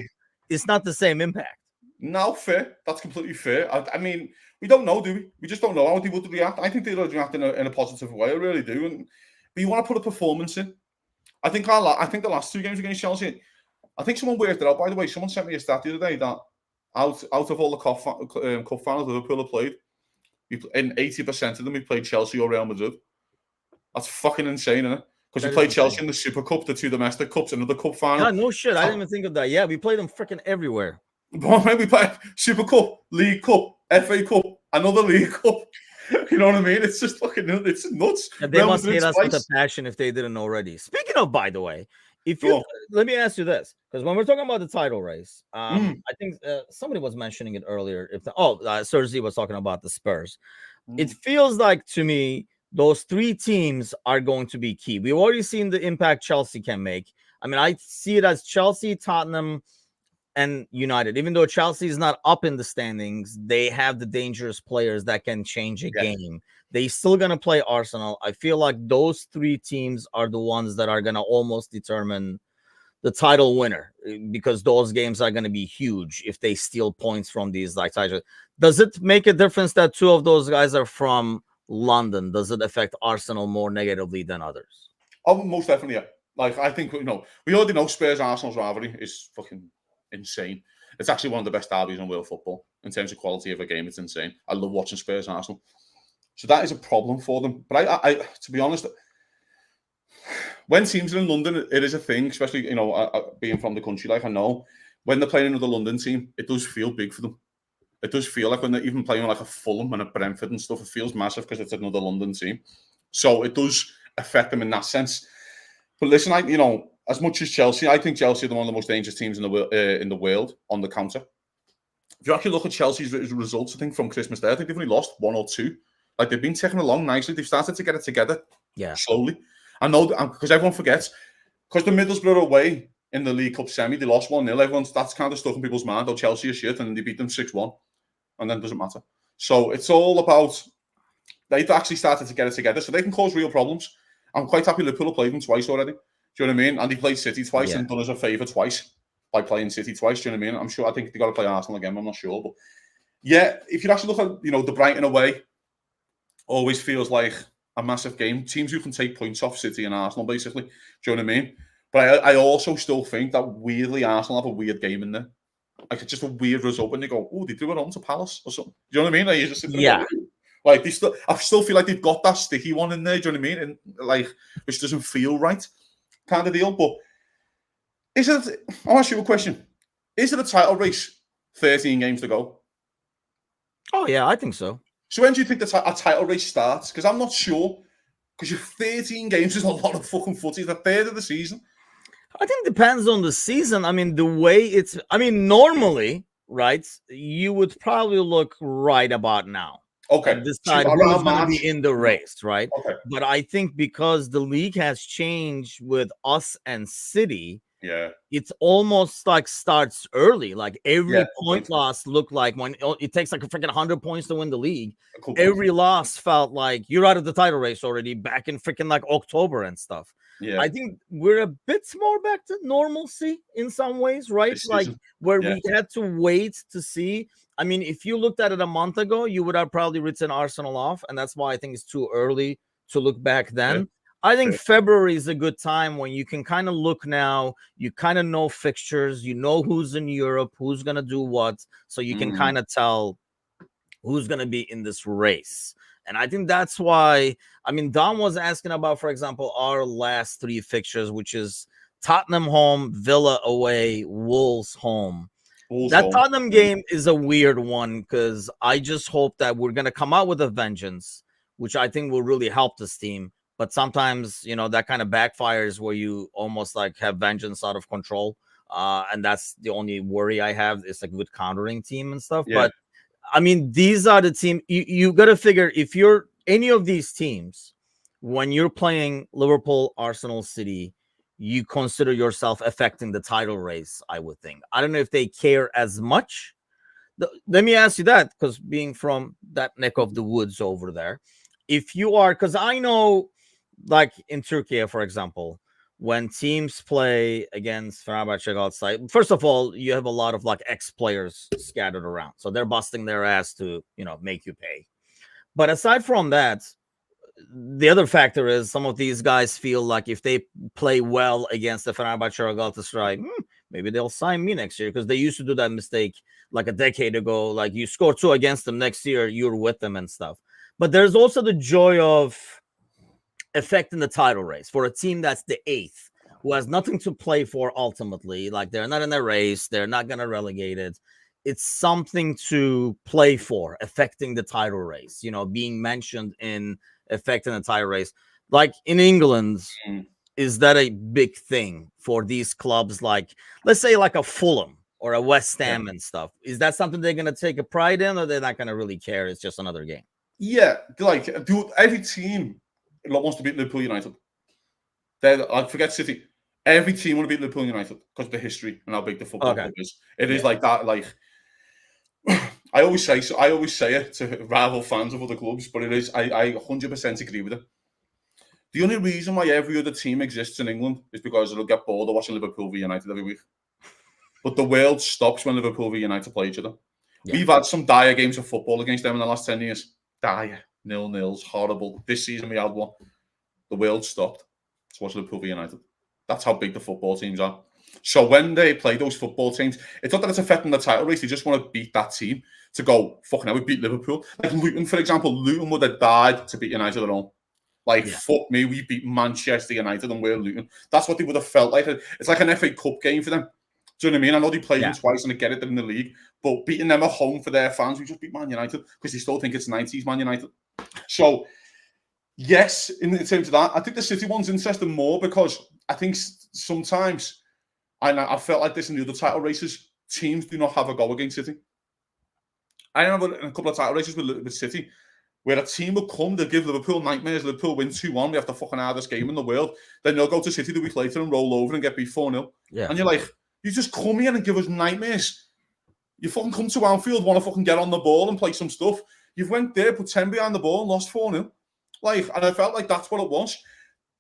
[SPEAKER 1] it's not the same impact.
[SPEAKER 2] No, fair. That's completely fair. I mean, we don't know, do we? We just don't know how they would react. I think they would react in a positive way. I really do. But you want to put a performance in. I think the last 2 games against Chelsea, I think someone worked it out, by the way. Someone sent me a stat the other day that out of all the cup finals Liverpool have played, in 80% of them, we played Chelsea or Real Madrid. That's fucking insane, isn't it? Because we played Chelsea in the Super Cup, the 2 domestic cups, another cup final.
[SPEAKER 1] Yeah, no shit. I didn't even think of that. Yeah, we played them freaking everywhere.
[SPEAKER 2] We played Super Cup, League Cup, FA Cup, another League Cup. You know what I mean? It's just fucking, it's nuts.
[SPEAKER 1] And they must hate us with a passion if they didn't already. Speaking of, by the way, let me ask you this, because when we're talking about the title race, I think somebody was mentioning it earlier. Sergi was talking about the Spurs. It feels like to me those 3 teams are going to be key. We've already seen the impact Chelsea can make. I mean, I see it as Chelsea, Tottenham, and United. Even though Chelsea is not up in the standings, they have the dangerous players that can change a game. They still going to play Arsenal. I feel like those 3 teams are the ones that are going to almost determine the title winner, because those games are going to be huge if they steal points from these like titles. Does it make a difference that 2 of those guys are from London? Does it affect Arsenal more negatively than others?
[SPEAKER 2] Oh, most definitely, yeah. Like, I think, we already know Spurs-Arsenal's rivalry is fucking insane. It's actually one of the best derbies in world football in terms of quality of a game. It's insane. I love watching Spurs-Arsenal. So that is a problem for them. But I to be honest, when teams are in London, it is a thing, especially, being from the country, like I know, when they're playing another London team, it does feel big for them. It does feel like when they're even playing like a Fulham and a Brentford and stuff, it feels massive because it's another London team. So it does affect them in that sense. But listen, as much as Chelsea, I think Chelsea are one of the most dangerous teams in the world on the counter. If you actually look at Chelsea's results, I think from Christmas Day, I think they've only lost 1 or 2. Like, they've been ticking along nicely. They've started to get it together slowly. I know, because everyone forgets, because the Middlesbrough away in the League Cup semi, they lost 1-0. That's kind of stuck in people's mind. Oh, Chelsea is shit, and they beat them 6-1. And then it doesn't matter. So it's all about, they've actually started to get it together, so they can cause real problems. I'm quite happy Liverpool played them twice already. Do you know what I mean? And they played City twice and done us a favour twice by playing City twice. Do you know what I mean? I think they got to play Arsenal again. I'm not sure, but yeah, if you actually look at the Brighton away, always feels like a massive game. Teams who can take points off City and Arsenal, basically. Do you know what I mean? But I also still think that weirdly Arsenal have a weird game in there. Like, it's just a weird result when they go, oh, they drew it home to Palace or something. Do you know what I mean? Like, you just sit there and go, like, I still feel like they've got that sticky one in there. Do you know what I mean? And like, which doesn't feel right, kind of deal. But I'll ask you a question: is it a title race? 13 games to go.
[SPEAKER 1] Oh yeah, I think so.
[SPEAKER 2] So when do you think a title race starts? Because I'm not sure. Because you're 13 games is a lot of fucking footy. It's a third of the season.
[SPEAKER 1] I think it depends on the season. I mean, the way normally, right, you would probably look right about now
[SPEAKER 2] Okay,
[SPEAKER 1] and
[SPEAKER 2] so
[SPEAKER 1] decide who is
[SPEAKER 2] around
[SPEAKER 1] going to
[SPEAKER 2] March.
[SPEAKER 1] be in the race, right?
[SPEAKER 2] Okay.
[SPEAKER 1] But I think because the league has changed with us and City,
[SPEAKER 2] Yeah.
[SPEAKER 1] it's almost like starts early. Like
[SPEAKER 2] Yeah.
[SPEAKER 1] every
[SPEAKER 2] Good
[SPEAKER 1] point
[SPEAKER 2] point.
[SPEAKER 1] loss looked like when it takes like a freaking 100 points to win the league.
[SPEAKER 2] Good point.
[SPEAKER 1] Every loss felt like you're out of the title race already back in freaking like October and stuff.
[SPEAKER 2] Yeah.
[SPEAKER 1] I think we're a bit more back to normalcy in some ways, right?
[SPEAKER 2] This
[SPEAKER 1] Like
[SPEAKER 2] season.
[SPEAKER 1] where
[SPEAKER 2] Yeah.
[SPEAKER 1] we had to wait to see. I mean, if you looked at it a month ago, you would have probably written Arsenal off, and that's why I think it's too early to look back then.
[SPEAKER 2] Yeah.
[SPEAKER 1] I think February is a good time when you can kind of look now. You kind of know fixtures. You know who's in Europe, who's going to do what. So you can kind of tell who's going to be in this race. And I think that's why, I mean, Don was asking about, for example, our last three fixtures, which is Tottenham home, Villa away, Wolves home. That Tottenham game is a weird one because I just hope that we're going to come out with a vengeance, which I think will really help this team. But sometimes, you know, that kind of backfires where you almost like have vengeance out of control. And that's the only worry I have. It's a good countering team and stuff.
[SPEAKER 2] Yeah.
[SPEAKER 1] But I mean, these are the team you got to figure if you're any of these teams, when you're playing Liverpool, Arsenal, City, you consider yourself affecting the title race, I would think. I don't know if they care as much. Let me ask you that, because being from that neck of the woods over there, if you are, because I know, like in Turkey, for example, when teams play against Fenerbahce outside, first of all, you have a lot of like ex-players scattered around. So they're busting their ass to, you know, make you pay. But aside from that, the other factor is some of these guys feel like if they play well against the Fenerbahce or Galatasaray, maybe they'll sign me next year, because they used to do that mistake like a decade ago. Like you score 2 against them next year, you're with them and stuff. But there's also the joy of affecting the title race for a team that's the 8th, who has nothing to play for ultimately. Like they're not in the race, they're not going to relegate it. It's something to play for, affecting the title race, you know, being mentioned in affecting the title race. Like in England, is that a big thing for these clubs? Like, let's say like a Fulham or a West Ham and stuff. Is that something they're going to take a pride in, or they're not going to really care? It's just another game.
[SPEAKER 2] Yeah, like dude, every team wants to beat Liverpool United. I forget City. Every team want to beat Liverpool United because of the history and how big the football club is. It is like that. Like I always say it to rival fans of other clubs, but it is. I 100% agree with it. The only reason why every other team exists in England is because it'll get bored of watching Liverpool v United every week. But the world stops when Liverpool v United play each other. Yeah. We've had some dire games of football against them in the last 10 years. Dire, 0-0s, horrible. This season we had one. The world stopped to watch Liverpool v United. That's how big the football teams are. So when they play those football teams, it's not that it's affecting the title race. They just want to beat that team to go, fucking hell, we beat Liverpool. Like Luton, for example. Luton would have died to beat United at home. Like, fuck me, we beat Manchester United and we're Luton. That's what they would have felt like. It's like an FA Cup game for them. Do you know what I mean? I know they played them twice and they get it in the league, but beating them at home for their fans, we just beat Man United because they still think it's 90s Man United. So, yes, in terms of that, I think the City one's interesting more because I think sometimes, and I felt like this in the other title races, teams do not have a go against City. I remember in a couple of title races with City, where a team will come, they'll give Liverpool nightmares. Liverpool win 2-1, we have the fucking hardest game in the world. Then they'll go to City the week later and roll over and get beat 4-0. Yeah. And you're like, you just come here and give us nightmares. You fucking come to Anfield, want to fucking get on the ball and play some stuff. You've went there, put 10 behind the ball and lost 4-0. Like, and I felt like that's what it was.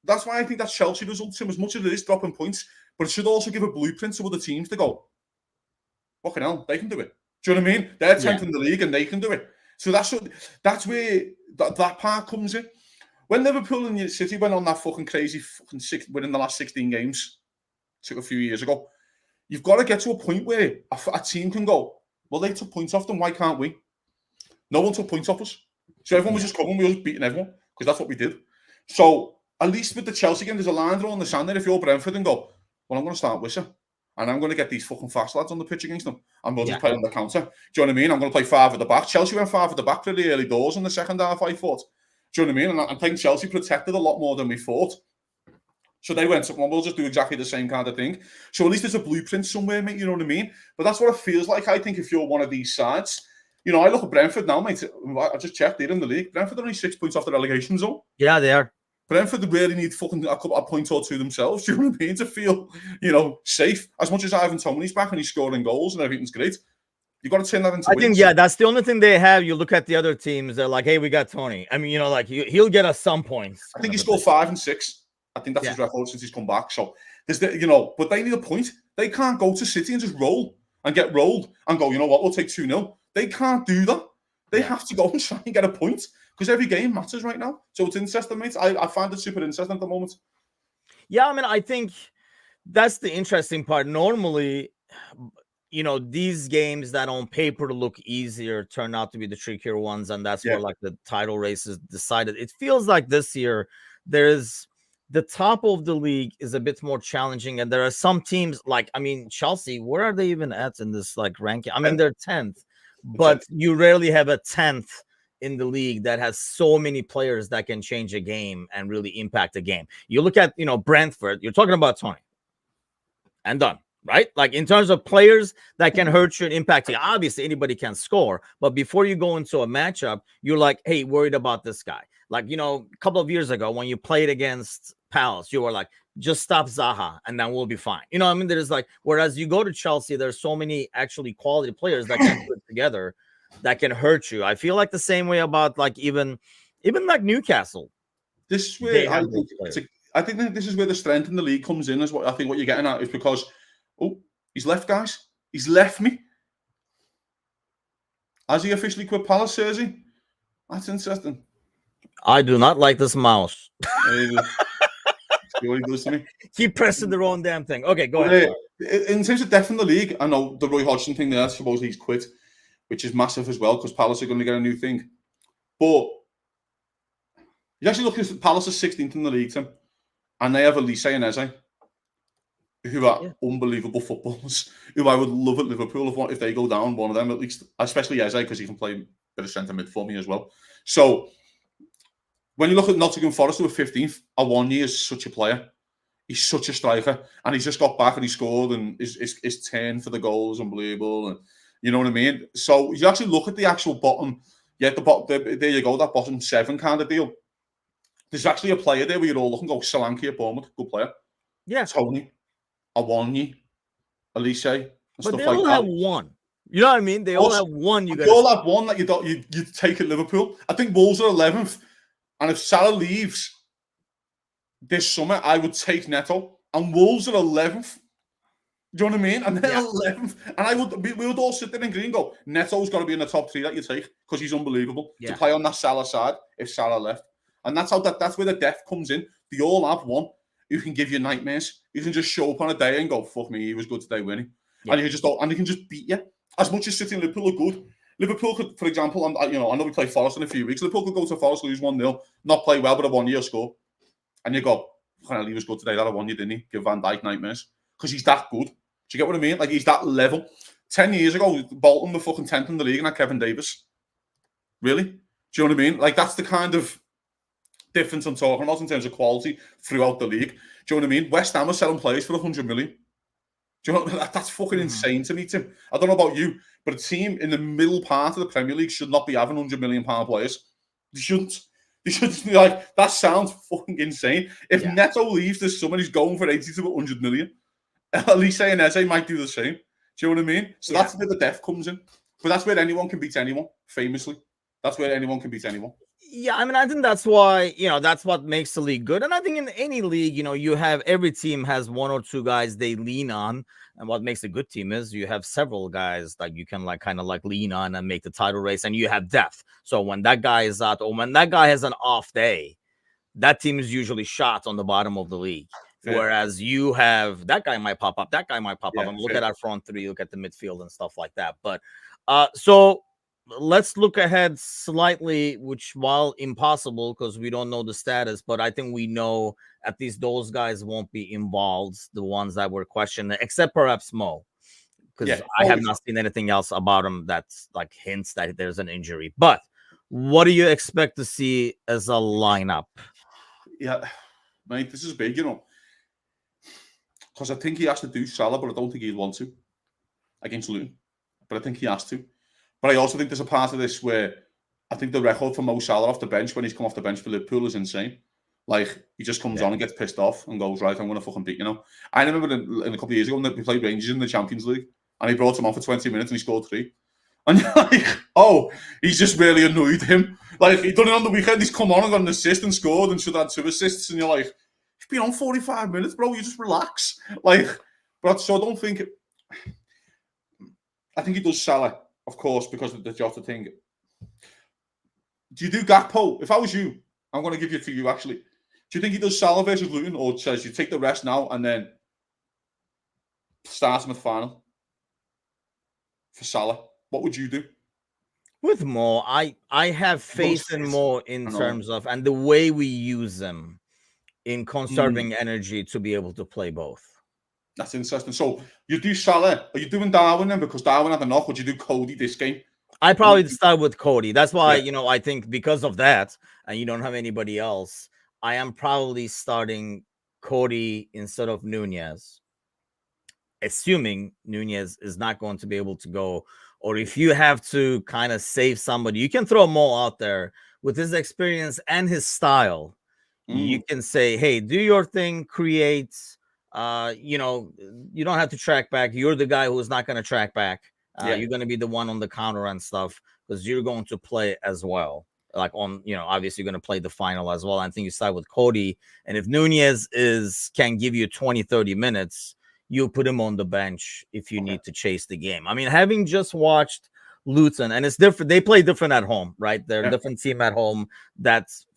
[SPEAKER 2] That's why I think that Chelsea result, Tim, as much as it is dropping points, but it should also give a blueprint to other teams to go, fucking hell, they can do it. Do you know what I mean? They're 10th in the league and they can do it. So that's where that part comes in. When Liverpool and City went on that fucking crazy winning the last 16 games, took a few years ago, you've got to get to a point where a team can go, well, they took points off them, why can't we? No one took points off us. So everyone was just coming, we were just beating everyone, because that's what we did. So at least with the Chelsea game, there's a line drawn in the sand there. If you're Brentford and go, well, I'm going to start with you. And I'm going to get these fucking fast lads on the pitch against them. And we'll just play on the counter. Do you know what I mean? I'm going to play 5 at the back. Chelsea went 5 at the back for the early doors in the second half, I thought. Do you know what I mean? And I think Chelsea protected a lot more than we thought. So they went, well, we'll just do exactly the same kind of thing. So at least there's a blueprint somewhere, mate, you know what I mean? But that's what it feels like, I think, if you're one of these sides. You know, I look at Brentford now, mate. I just checked, they're in the league. Brentford are only 6 points off the relegation zone.
[SPEAKER 1] Yeah, they are.
[SPEAKER 2] Brentford really need fucking a point or two themselves, do you know what I mean, to feel, safe. As much as Ivan Toney's back and he's scoring goals and everything's great, you've got to turn that into wins.
[SPEAKER 1] I think, yeah, that's the only thing they have. You look at the other teams, they're like, hey, we got Tony. I mean, like he'll get us some points.
[SPEAKER 2] I think he scored 5 and 6. I think that's his record since he's come back. So there's but they need a point. They can't go to City and just roll and get rolled and go, you know what, we'll take 2-0. They can't do that. They have to go and try and get a point because every game matters right now. So it's interesting, mate. I find it super interesting at the moment.
[SPEAKER 1] Yeah, I mean, I think that's the interesting part. Normally, these games that on paper look easier turn out to be the trickier ones, and that's where like the title race is decided. It feels like this year there's the top of the league is a bit more challenging, and there are some teams like, I mean, Chelsea, where are they even at in this like ranking? I mean, they're 10th, but you rarely have a 10th in the league that has so many players that can change a game and really impact a game. You look at, Brentford, you're talking about Tony and done. Right? Like in terms of players that can hurt you and impact you, obviously anybody can score. But before you go into a matchup, you're like, hey, worried about this guy. Like, a couple of years ago when you played against Palace, you were like, just stop Zaha and then we'll be fine. I mean, there's like, whereas you go to Chelsea, there's so many actually quality players that can put together that can hurt you. I feel like the same way about like even like Newcastle.
[SPEAKER 2] This is where I think this is where the strength in the league comes in, is what I think what you're getting at, is because he's left, guys. He's left me. Has he officially quit Palace, Sergi? That's interesting.
[SPEAKER 1] I do not like this mouse.
[SPEAKER 2] See what he does to me.
[SPEAKER 1] Keep pressing the wrong damn thing. Okay, go ahead.
[SPEAKER 2] In terms of depth in the league, I know the Roy Hodgson thing there, supposedly he's quit, which is massive as well because Palace are going to get a new thing. But you actually look at Palace is 16th in the league, Tim, and they have Elise and Eze, who are unbelievable footballers, who I would love at Liverpool if they go down, one of them at least, especially Eze, because he can play a bit of centre mid for me as well. So when you look at Nottingham Forest, who are 15th, Awoniyi is such a player. He's such a striker, and he's just got back and he scored, and his turn for the goal is unbelievable, and you know what I mean? So you actually look at the actual bottom, there you go, that bottom 7 kind of deal. There's actually a player there where you're all looking, go Solanke at Bournemouth, good player. Yeah. Tony, Awoniyi, Elise, and
[SPEAKER 1] but
[SPEAKER 2] stuff
[SPEAKER 1] they
[SPEAKER 2] like
[SPEAKER 1] all
[SPEAKER 2] that.
[SPEAKER 1] Have one. You know what I mean? They all have one.
[SPEAKER 2] They all have one that you take at Liverpool. I think Wolves are 11th, and if Salah leaves this summer, I would take Neto, and Wolves are 11th. Do you know what I mean? And they're 11th, and we would all sit there and agree and go, Neto's got to be in the top 3 that you take because he's unbelievable to play on that Salah side if Salah left. And that's where the depth comes in. They all have one who can give you nightmares. You can just show up on a day and go, fuck me, he was good today, winning. Yeah. And he can just beat you. As much as City and Liverpool are good, Liverpool could, for example, I know we play Forest in a few weeks. Liverpool could go to Forest, lose 1-0, not play well, but a 1-year score. And you go, he was good today, that a 1-year, didn't he? Give Van Dijk nightmares. Because he's that good. Do you get what I mean? Like, he's that level. 10 years ago, Bolton were fucking 10th in the league and had Kevin Davis. Really? Do you know what I mean? Like, that's the kind of difference I'm talking about in terms of quality throughout the league. Do you know what I mean? West Ham are selling players for 100 million. Do you know what, that's fucking insane to me, Tim? I don't know about you, but a team in the middle part of the Premier League should not be having £100 million players. They shouldn't. They should be like, that sounds fucking insane. If Neto leaves this summer, he's going for 80 to 100 million. Elise and Eze might do the same. Do you know what I mean? So that's where the depth comes in. But that's where anyone can beat anyone, famously. That's where anyone can beat anyone.
[SPEAKER 1] Yeah, I mean, I think that's why, that's what makes the league good. And I think in any league, you have every team has 1 or 2 guys they lean on. And what makes a good team is you have several guys that you can kind of lean on and make the title race. And you have depth. So when that guy is out, or when that guy has an off day, that team is usually shot on the bottom of the league. Fair. Whereas you have that guy might pop up, that guy might pop up. And look at our front 3, look at the midfield and stuff like that. But so let's look ahead slightly, which while impossible because we don't know the status, but I think we know at least those guys won't be involved, the ones that were questioned, except perhaps Mo, because I have not seen anything else about him that's like hints that there's an injury. But what do you expect to see as a lineup?
[SPEAKER 2] Yeah, mate, this is big, because I think he has to do Salah, but I don't think he'd want to against Luton. But I think he has to. But I also think there's a part of this where I think the record for Mo Salah off the bench when he's come off the bench for Liverpool is insane. Like, he just comes on and gets pissed off and goes, right, I'm going to fucking beat you now. I remember in a couple of years ago when we played Rangers in the Champions League and he brought him on for 20 minutes and he scored 3. And you're like, oh, he's just really annoyed him. Like, he done it on the weekend, he's come on and got an assist and scored and should have had 2 assists. And you're like, he's been on 45 minutes, bro. You just relax. Like, but so I don't think... I think he does Salah, of course, because of the Jota thing. Do you do Gakpo? If I was you, I'm going to give it to you, actually. Do you think he does Salah versus Luton, or says you take the rest now and then start him at the final for Salah? What would you do?
[SPEAKER 1] With Mo, I have faith in Mo in terms of, and the way we use them in conserving energy to be able to play both.
[SPEAKER 2] That's interesting. So you do Salah. Are you doing Darwin then? Because Darwin had a knock. Would you do Cody this game?
[SPEAKER 1] I probably start with Cody. That's why, I think because of that, and you don't have anybody else, I am probably starting Cody instead of Nunez, assuming Nunez is not going to be able to go. Or if you have to kind of save somebody, you can throw Mo out there with his experience and his style. You can say, hey, do your thing, create. You don't have to track back. You're the guy who's not going to track back. You're going to be the one on the counter and stuff because you're going to play as well. Like obviously you're going to play the final as well. I think you start with Cody. And if Nunez can give you 20, 30 minutes, you put him on the bench if you need to chase the game. I mean, having just watched Luton, and it's different. They play different at home, right? They're a different team at home. That's,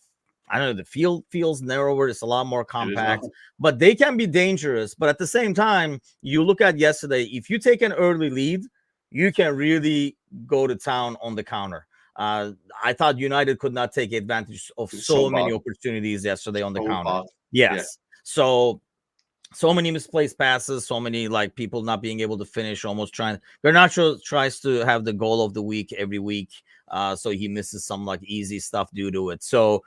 [SPEAKER 1] I don't know, the field feels narrower. It's a lot more compact, but they can be dangerous. But at the same time, you look at yesterday, if you take an early lead, you can really go to town on the counter. I thought United could not take advantage of so many opportunities yesterday on the counter. Yes. So many misplaced passes, so many like people not being able to finish, almost trying. Garnacho tries to have the goal of the week every week. So he misses some like easy stuff due to it. So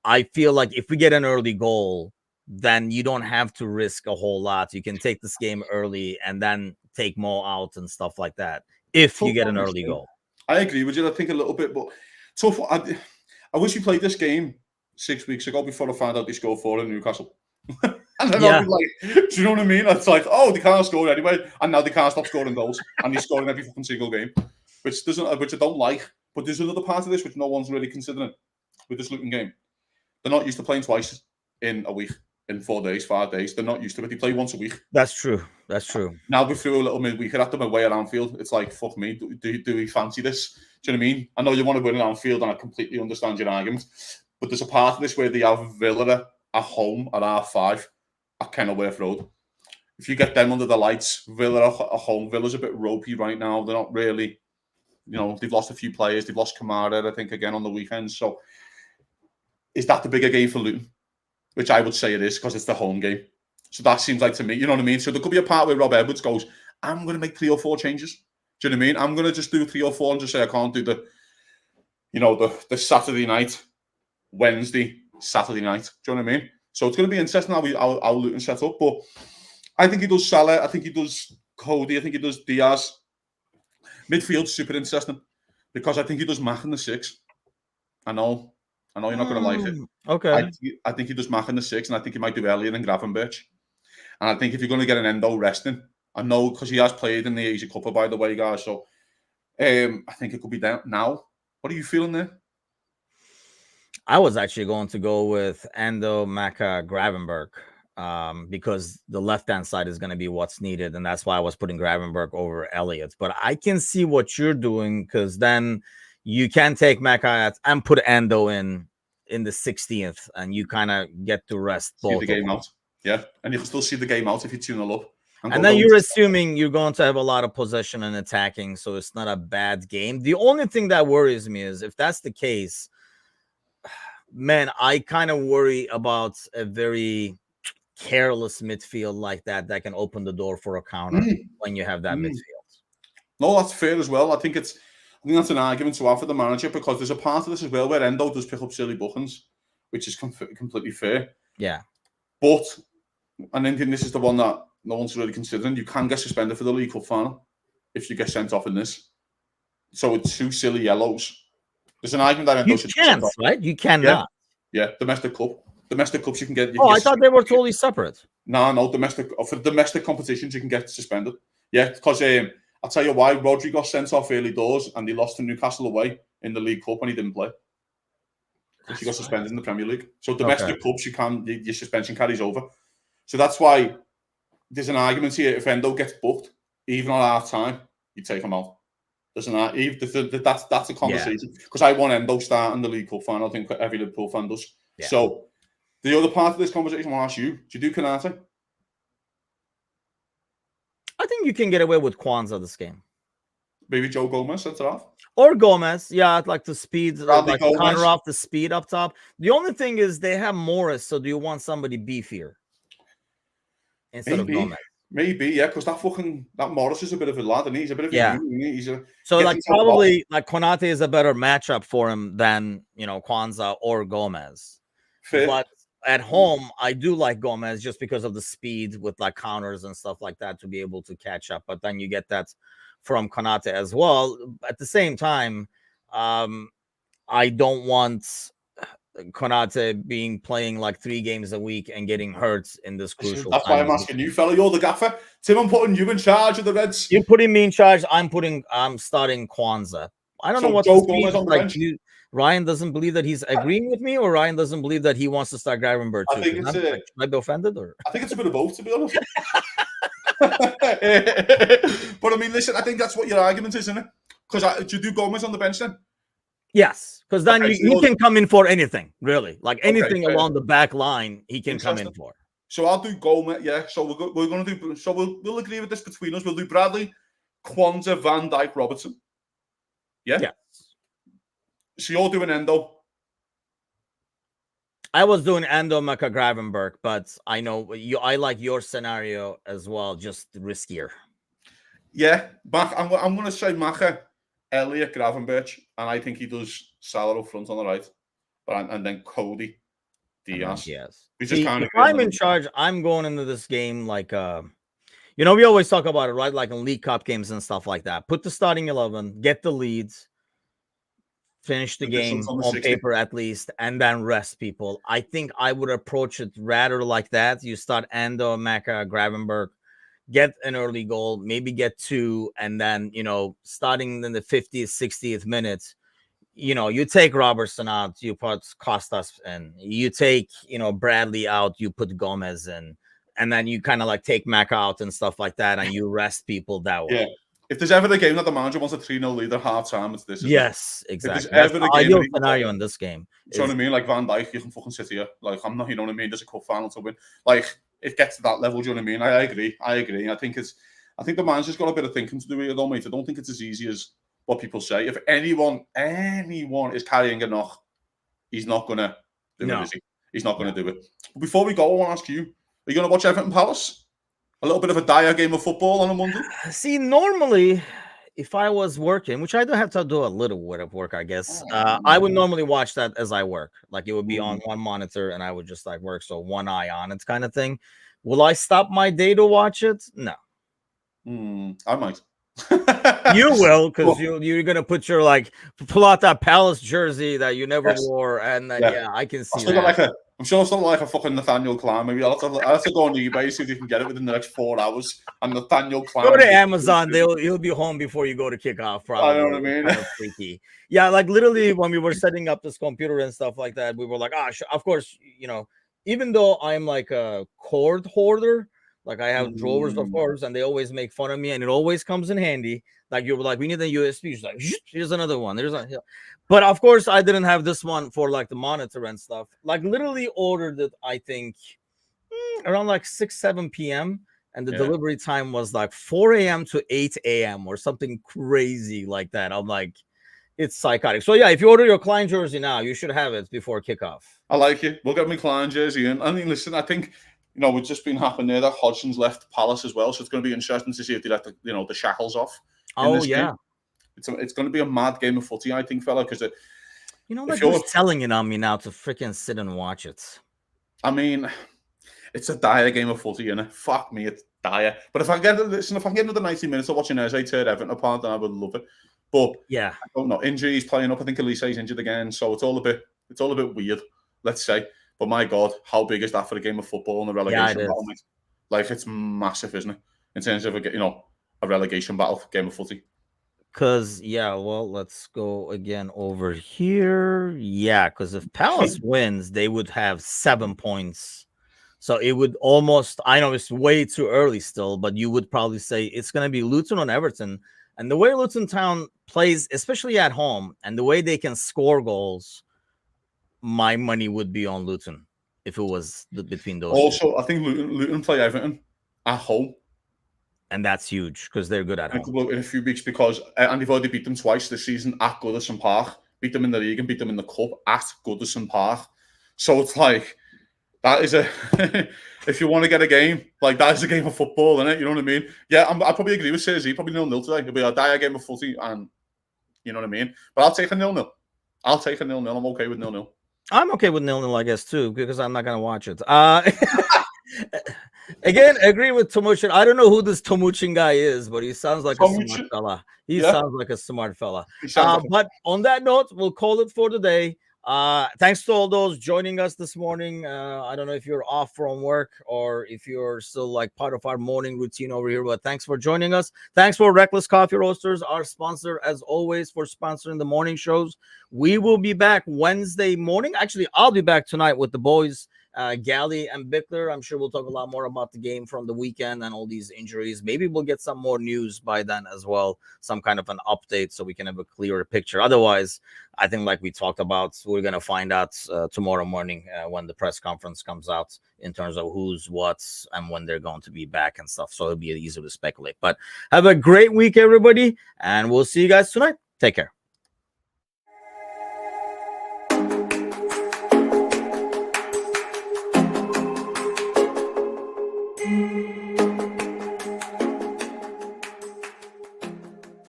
[SPEAKER 1] I feel like if we get an early goal, then you don't have to risk a whole lot. You can take this game early and then take Mo out and stuff like that if you get an early goal.
[SPEAKER 2] I agree with you. I think a little bit, but I wish we played this game 6 weeks ago before I found out they scored 4 in Newcastle. And then I'll be like, do you know what I mean? It's like, oh, they can't score anyway, and now they can't stop scoring goals, and they're scoring every fucking single game, which I don't like. But there's another part of this which no one's really considering with this Luton game. They're not used to playing twice in a week, in 4 days, 5 days. They're not used to it. They play once a week.
[SPEAKER 1] That's true. Now
[SPEAKER 2] we threw a little midweek at them away at Anfield. It's like, fuck me. Do we fancy this? Do you know what I mean? I know you want to win at Anfield, and I completely understand your argument. But there's a part of this where they have Villa at home at R5 at Kenilworth Road. If you get them under the lights, Villa at home. Villa's a bit ropey right now. They're not really, they've lost a few players. They've lost Kamara, I think, again on the weekend. So is that the bigger game for Luton? Which I would say it is because it's the home game. So that seems like to me, you know what I mean? So there could be a part where Rob Edwards goes, I'm going to make 3 or 4 changes. Do you know what I mean? I'm going to just do 3 or 4 and just say I can't do the Saturday night, Wednesday, Saturday night. Do you know what I mean? So it's going to be interesting how Luton set up. But I think he does Salah. I think he does Cody. I think he does Diaz. Midfield's super interesting because I think he does Mac in the 6. I know you're not going to like it.
[SPEAKER 1] Okay.
[SPEAKER 2] I think he does Mac in the 6, and I think he might do Elliott and Gravenberch. And I think if you're going to get an Endo resting, I know because he has played in the Asia Cup, by the way, guys. So I think it could be down now. What are you feeling there?
[SPEAKER 1] I was actually going to go with Endo, Maka, Gravenberch because the left-hand side is going to be what's needed, and that's why I was putting Gravenberch over Elliott. But I can see what you're doing because then you can take Maka and put Endo in the 60th, and you kind of get to rest both.
[SPEAKER 2] See the game out. Yeah, and you can still see the game out if you 2-0 up.
[SPEAKER 1] And then you're assuming you're going to have a lot of possession and attacking, so it's not a bad game. The only thing that worries me is if that's the case, man, I kind of worry about a very careless midfield like that can open the door for a counter when you have that midfield.
[SPEAKER 2] No, that's fair as well. I think that's an argument to have for the manager because there's a part of this as well where Endo does pick up silly bookings, which is completely fair.
[SPEAKER 1] Yeah.
[SPEAKER 2] But, and then this is the one that no one's really considering. You can get suspended for the League Cup final if you get sent off in this. So it's 2 silly yellows. There's an argument that Endo
[SPEAKER 1] You
[SPEAKER 2] should
[SPEAKER 1] can't, right? You cannot.
[SPEAKER 2] Yeah, domestic cup. Domestic cups you can get.
[SPEAKER 1] I thought they were totally separate.
[SPEAKER 2] No, domestic for domestic competitions you can get suspended. Yeah, because I'll tell you why. Rodri got sent off early doors and he lost to Newcastle away in the League Cup and he didn't play. He got suspended in the Premier League. So domestic cups, your suspension carries over. So that's why there's an argument here. If Endo gets booked, even on half time, you take him out. There's that's a conversation because I want Endo starting the League Cup final. I think every Liverpool fan does. Yeah. So the other part of this conversation, I want to ask you: do you do Konate?
[SPEAKER 1] I think you can get away with Kwanzaa this game.
[SPEAKER 2] Maybe Joe Gomez centre half.
[SPEAKER 1] Or Gomez, yeah, like the speed, like counter off the speed up top. The only thing is they have Morris, so do you want somebody beefier instead of Gomez?
[SPEAKER 2] Maybe, yeah, because that Morris is a bit of a lad, and he's a bit of a
[SPEAKER 1] so like probably like Konate is a better matchup for him than Kwanzaa or Gomez. Fair. But at home, I do like Gomez just because of the speed with like counters and stuff like that to be able to catch up. But then you get that from Konate as well. At the same time, I don't want Konate playing like 3 games a week and getting hurt in this crucial
[SPEAKER 2] That's why I'm asking you, fella. You're the gaffer. Tim, I'm putting you in charge of the Reds.
[SPEAKER 1] You're putting me in charge. I'm starting Kwanzaa. I don't know what
[SPEAKER 2] Joe Gomez on the bench.
[SPEAKER 1] Ryan doesn't believe that he's agreeing with me, or Ryan doesn't believe that he wants to start Gravenberch too.
[SPEAKER 2] I think it's
[SPEAKER 1] should I be offended, or
[SPEAKER 2] I think it's a bit of both, to be honest. But I mean, listen, I think that's what your argument is, isn't it? Because do you do Gomez on the bench then?
[SPEAKER 1] Yes, because then he can come in for anything, really, like anything along the back line. He can come in for.
[SPEAKER 2] So I'll do Gomez, yeah. So we're going to do. So we'll agree with this between us. We'll do Bradley, Kwanzaa, Van Dijk, Robertson. Yeah. Yeah. So you're doing Endo.
[SPEAKER 1] I was doing Endo, Maka, Gravenberch, but I know I like your scenario as well, just riskier.
[SPEAKER 2] Yeah, I'm going to say Maka, Elliot, Gravenberch, and I think he does Salah up front on the right, and then Cody, Diaz.
[SPEAKER 1] Yes. If I'm in charge, I'm going into this game like we always talk about it, right? Like in League Cup games and stuff like that. Put the starting 11, get the leads. Finish the game on paper at least, and then rest people. I think I would approach it rather like that. You start Endo, Maka, Gravenberch, get an early goal, maybe get 2, and then, starting in the 50th, 60th minute, you take Robertson out, you put Costas in, you take, Bradley out, you put Gomez in, and then you kind of like take Maka out and stuff like that, and you rest people that way.
[SPEAKER 2] Yeah. If there's ever a game that the manager wants a 3-0 lead at half time, it's this.
[SPEAKER 1] Yes, exactly. That's the ideal scenario in this game.
[SPEAKER 2] You know what I mean? Like Van Dijk, you can fucking sit here. Like, I'm not, you know what I mean? There's a cup final to win. Like, it gets to that level, do you know what I mean? I agree. I think the manager's got a bit of thinking to do here, though, mate. I don't think it's as easy as what people say. If anyone is carrying a knock, he's not going to do it, is he? He's not going to do it. But before we go, I want to ask you, are you going to watch Everton Palace? A little bit of a dire game of football on a Monday?
[SPEAKER 1] See, normally, if I was working, which I do have to do a little bit of work, I guess, I would normally watch that as I work. Like, it would be on one monitor, and I would just, like, work, so one eye on it kind of thing. Will I stop my day to watch it? No.
[SPEAKER 2] I might.
[SPEAKER 1] You will, because you're going to pull out that Palace jersey that you never wore, and then, I can see that.
[SPEAKER 2] I'm sure it's not like a fucking Nathaniel Klein. Maybe I'll have to go on eBay, see if you can get it within the next 4 hours. And Nathaniel Klein.
[SPEAKER 1] Go to Amazon. He'll be home before you go to kickoff. Probably.
[SPEAKER 2] I know what I mean.
[SPEAKER 1] Kind of freaky. Yeah, like literally when we were setting up this computer and stuff like that, we were like, of course, even though I'm like a cord hoarder, like I have drawers of cords, and they always make fun of me, and it always comes in handy. Like you were like, we need a USB. She's like, here's another one. But of course, I didn't have this one for like the monitor and stuff. Like literally ordered it, I think, around like 6-7 p.m. And the delivery time was like 4 a.m. to 8 a.m. or something crazy like that. I'm like, it's psychotic. So yeah, if you order your Klein jersey now, you should have it before kickoff.
[SPEAKER 2] I like it. We'll get my Klein jersey in. I mean, listen, I think, it's just been happening there that Hodgson's left Palace as well. So it's going to be interesting to see if they let the shackles off.
[SPEAKER 1] Oh, yeah.
[SPEAKER 2] Game. It's going to be a mad game of footy, I think, fella, because
[SPEAKER 1] you're telling it on me now to freaking sit and watch it.
[SPEAKER 2] I mean, it's a dire game of footy, innit? Fuck me, it's dire. But if I can get another 90 minutes of watching Eze tear Everton apart, then I would love it. But
[SPEAKER 1] yeah,
[SPEAKER 2] I don't know. Injuries playing up. I think Elise's injured again, so it's all a bit weird. Let's say. But my God, how big is that for a game of football and a relegation battle? Like it's massive, isn't it? In terms of a relegation battle game of footy.
[SPEAKER 1] Because well, let's go again over here. Yeah, because if Palace wins, they would have 7 points. So it would almost, I know it's way too early still, but you would probably say it's going to be Luton on Everton. And the way Luton Town plays, especially at home, and the way they can score goals, my money would be on Luton if it was between those.
[SPEAKER 2] Also, I think Luton play Everton at home.
[SPEAKER 1] And that's huge because they're good at home.
[SPEAKER 2] In a few weeks because, and they've already beat them twice this season at Goodison Park. Beat them in the league and beat them in the cup at Goodison Park. So it's like, that is if you want to get a game, like that is a game of football, isn't it? You know what I mean? Yeah, I probably agree with Sergi. Probably 0-0 today. It'll be a dire game of footy, and you know what I mean? But I'll take a 0-0. I'm okay with 0-0.
[SPEAKER 1] I'm okay with 0-0, I guess, too, because I'm not going to watch it. Again, agree with Tomuchin. I don't know who this Tomuchin guy is, but he sounds like a smart fella. He sounds like a smart fella. But on that note, we'll call it for the day. Thanks to all those joining us this morning. I don't know if you're off from work or if you're still like part of our morning routine over here, but thanks for joining us. Thanks for Reckless Coffee Roasters, our sponsor, as always, for sponsoring the morning shows. We will be back Wednesday morning. Actually, I'll be back tonight with the boys, Galley and Bickler. I'm sure we'll talk a lot more about the game from the weekend and all these injuries. Maybe we'll get some more news by then as well, some kind of an update so we can have a clearer picture. Otherwise, I think like we talked about, we're going to find out tomorrow morning when the press conference comes out in terms of who's what's and when they're going to be back and stuff. So it'll be easier to speculate. But have a great week, everybody, and we'll see you guys tonight. Take care.